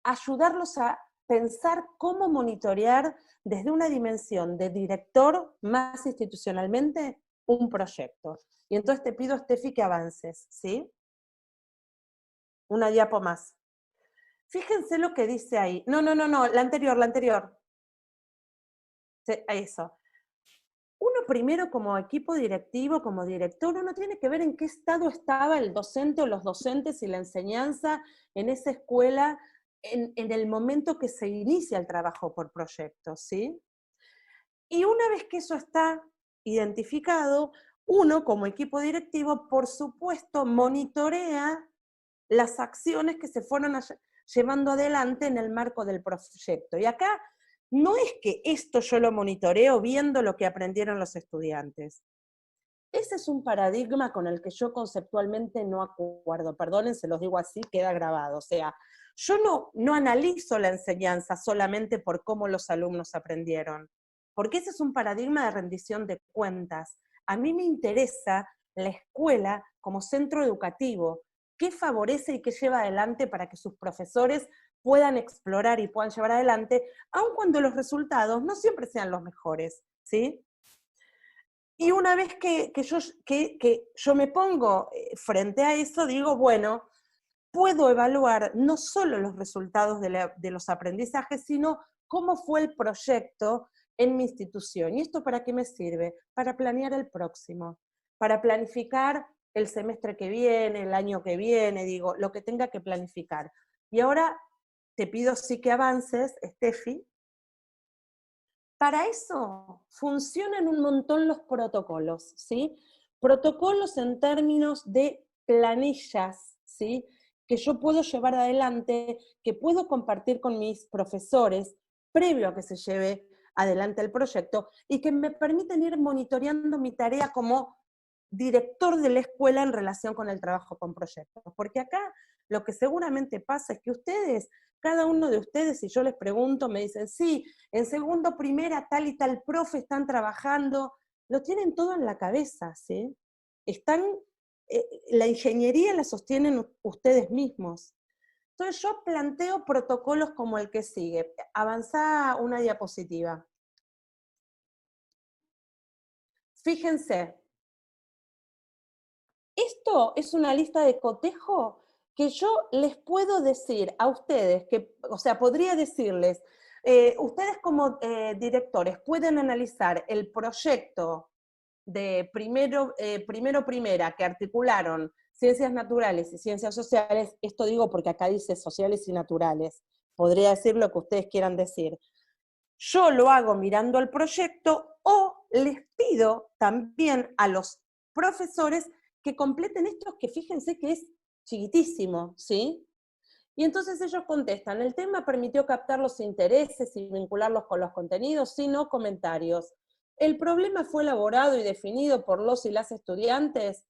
ayudarlos a pensar cómo monitorear desde una dimensión de director más institucionalmente un proyecto. Y entonces te pido, Steffi, que avances, ¿sí? Una diapo más. Fíjense lo que dice ahí. No, la anterior. Eso. Uno primero como equipo directivo, como director, uno tiene que ver en qué estado estaba el docente o los docentes y la enseñanza en esa escuela en el momento que se inicia el trabajo por proyectos, ¿sí? Y una vez que eso está identificado, uno como equipo directivo, por supuesto, monitorea las acciones que se fueron llevando adelante en el marco del proyecto. Y acá no es que esto yo lo monitoreo viendo lo que aprendieron los estudiantes. Ese es un paradigma con el que yo conceptualmente no acuerdo. Perdonen, se los digo así, queda grabado. O sea, yo no analizo la enseñanza solamente por cómo los alumnos aprendieron, porque ese es un paradigma de rendición de cuentas. A mí me interesa la escuela como centro educativo, qué favorece y qué lleva adelante para que sus profesores puedan explorar y puedan llevar adelante, aun cuando los resultados no siempre sean los mejores, ¿sí? Y una vez que yo me pongo frente a eso, digo, bueno, puedo evaluar no solo los resultados de los aprendizajes, sino cómo fue el proyecto en mi institución. ¿Y esto para qué me sirve? Para planear el próximo, para planificar el semestre que viene, el año que viene, digo, lo que tenga que planificar. Y ahora te pido sí que avances, Steffi. Para eso funcionan un montón los protocolos, ¿sí? Protocolos en términos de planillas, ¿sí? Que yo puedo llevar adelante, que puedo compartir con mis profesores previo a que se lleve adelante el proyecto y que me permiten ir monitoreando mi tarea como director de la escuela en relación con el trabajo con proyectos. Porque acá lo que seguramente pasa es que ustedes, cada uno de ustedes, si yo les pregunto, me dicen, sí, en segundo, primera, tal y tal profe están trabajando, lo tienen todo en la cabeza, ¿sí? Están, la ingeniería la sostienen ustedes mismos. Entonces yo planteo protocolos como el que sigue. Avanzá una diapositiva. Fíjense, esto es una lista de cotejo que yo les puedo decir a ustedes, que, o sea, podría decirles, ustedes como directores pueden analizar el proyecto de primera que articularon ciencias naturales y ciencias sociales, esto digo porque acá dice sociales y naturales, podría decir lo que ustedes quieran decir. Yo lo hago mirando al proyecto o les pido también a los profesores que completen estos que fíjense que es chiquitísimo, ¿sí? Y entonces ellos contestan, el tema permitió captar los intereses y vincularlos con los contenidos, sino comentarios. El problema fue elaborado y definido por los y las estudiantes.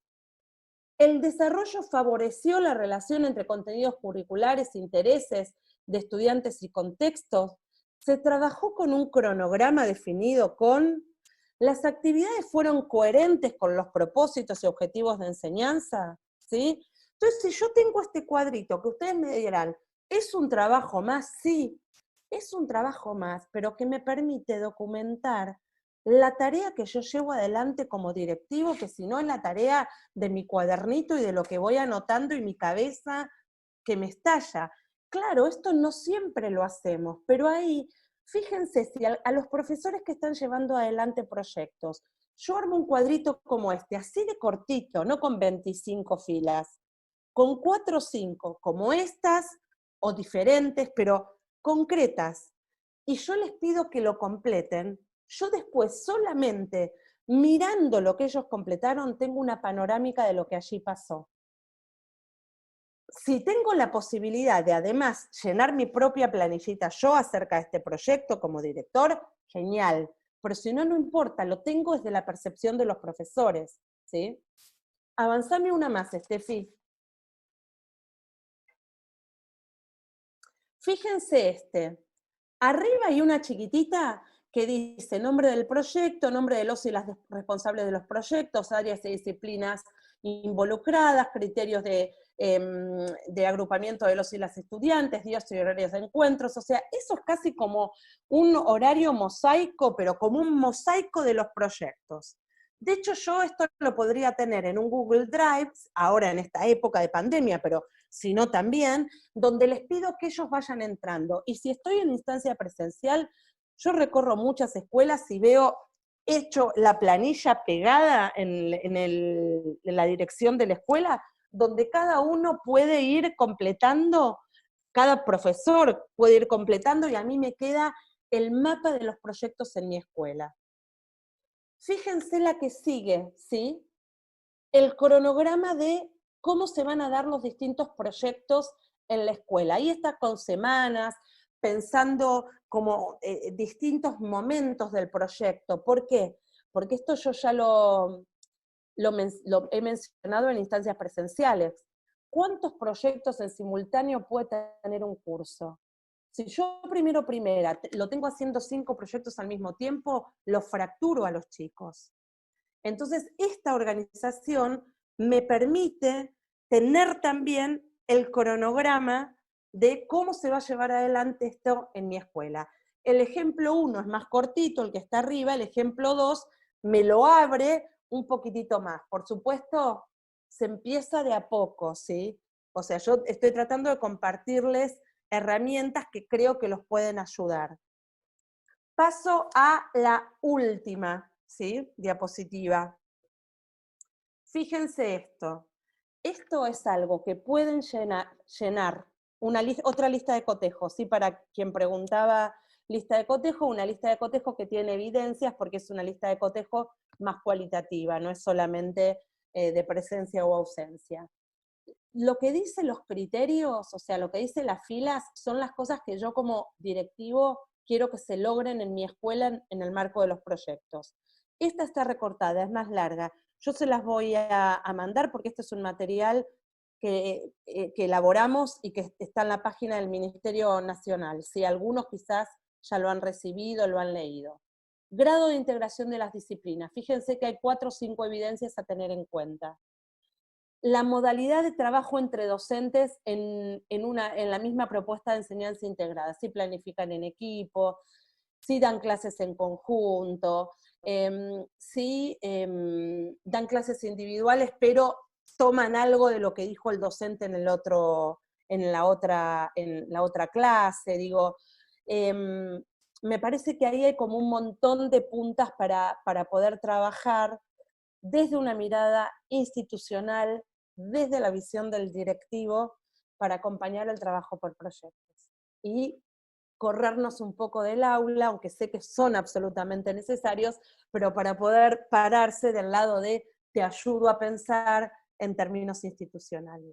El desarrollo favoreció la relación entre contenidos curriculares, intereses de estudiantes y contextos. Se trabajó con un cronograma definido con... Las actividades fueron coherentes con los propósitos y objetivos de enseñanza, ¿sí? Entonces, si yo tengo este cuadrito que ustedes me dirán, ¿es un trabajo más? Sí, es un trabajo más, pero que me permite documentar la tarea que yo llevo adelante como directivo, que si no es la tarea de mi cuadernito y de lo que voy anotando y mi cabeza que me estalla. Claro, esto no siempre lo hacemos, pero ahí, fíjense, si a los profesores que están llevando adelante proyectos, yo armo un cuadrito como este, así de cortito, no con 25 filas, con 4 o 5, como estas, o diferentes, pero concretas, y yo les pido que lo completen, yo después solamente mirando lo que ellos completaron tengo una panorámica de lo que allí pasó. Si tengo la posibilidad de además llenar mi propia planillita yo acerca de este proyecto como director, genial. Pero si no, no importa, lo tengo desde la percepción de los profesores, ¿sí? Avanzame una más, Steffi. Fíjense este. Arriba hay una chiquitita que dice nombre del proyecto, nombre de los y las responsables de los proyectos, áreas y disciplinas involucradas, criterios de agrupamiento de los y las estudiantes, días y horarios de encuentros, o sea, eso es casi como un horario mosaico, pero como un mosaico de los proyectos. De hecho, yo esto lo podría tener en un Google Drive, ahora en esta época de pandemia, pero si no también, donde les pido que ellos vayan entrando. Y si estoy en instancia presencial, yo recorro muchas escuelas y veo hecho la planilla pegada en la dirección de la escuela, donde cada uno puede ir completando, cada profesor puede ir completando y a mí me queda el mapa de los proyectos en mi escuela. Fíjense la que sigue, ¿sí? El cronograma de cómo se van a dar los distintos proyectos en la escuela. Ahí está con semanas, pensando como distintos momentos del proyecto. ¿Por qué? Porque esto yo ya lo lo he mencionado en instancias presenciales. ¿Cuántos proyectos en simultáneo puede tener un curso? Si yo primera lo tengo haciendo 5 proyectos al mismo tiempo, lo fracturo a los chicos. Entonces, esta organización me permite tener también el cronograma de cómo se va a llevar adelante esto en mi escuela. El ejemplo 1 es más cortito, el que está arriba, el ejemplo 2 me lo abre un poquitito más. Por supuesto, se empieza de a poco, ¿sí? O sea, yo estoy tratando de compartirles herramientas que creo que los pueden ayudar. Paso a la última, ¿sí? Diapositiva. Fíjense esto. Esto es algo que pueden llenar otra lista de cotejo, ¿sí? Para quien preguntaba lista de cotejo, una lista de cotejo que tiene evidencias porque es una lista de cotejo más cualitativa, no es solamente de presencia o ausencia. Lo que dicen los criterios, o sea, lo que dicen las filas, son las cosas que yo como directivo quiero que se logren en mi escuela en el marco de los proyectos. Esta está recortada, es más larga. Yo se las voy a mandar porque este es un material que elaboramos y que está en la página del Ministerio Nacional. Si algunos quizás ya lo han recibido, lo han leído. Grado de integración de las disciplinas. Fíjense que hay 4 o 5 evidencias a tener en cuenta. La modalidad de trabajo entre docentes en la misma propuesta de enseñanza integrada. Si planifican en equipo, si dan clases en conjunto, si dan clases individuales, pero toman algo de lo que dijo el docente en la otra clase. Digo, me parece que ahí hay como un montón de puntas para poder trabajar desde una mirada institucional, desde la visión del directivo, para acompañar el trabajo por proyectos. Y corrernos un poco del aula, aunque sé que son absolutamente necesarios, pero para poder pararse del lado de te ayudo a pensar en términos institucionales.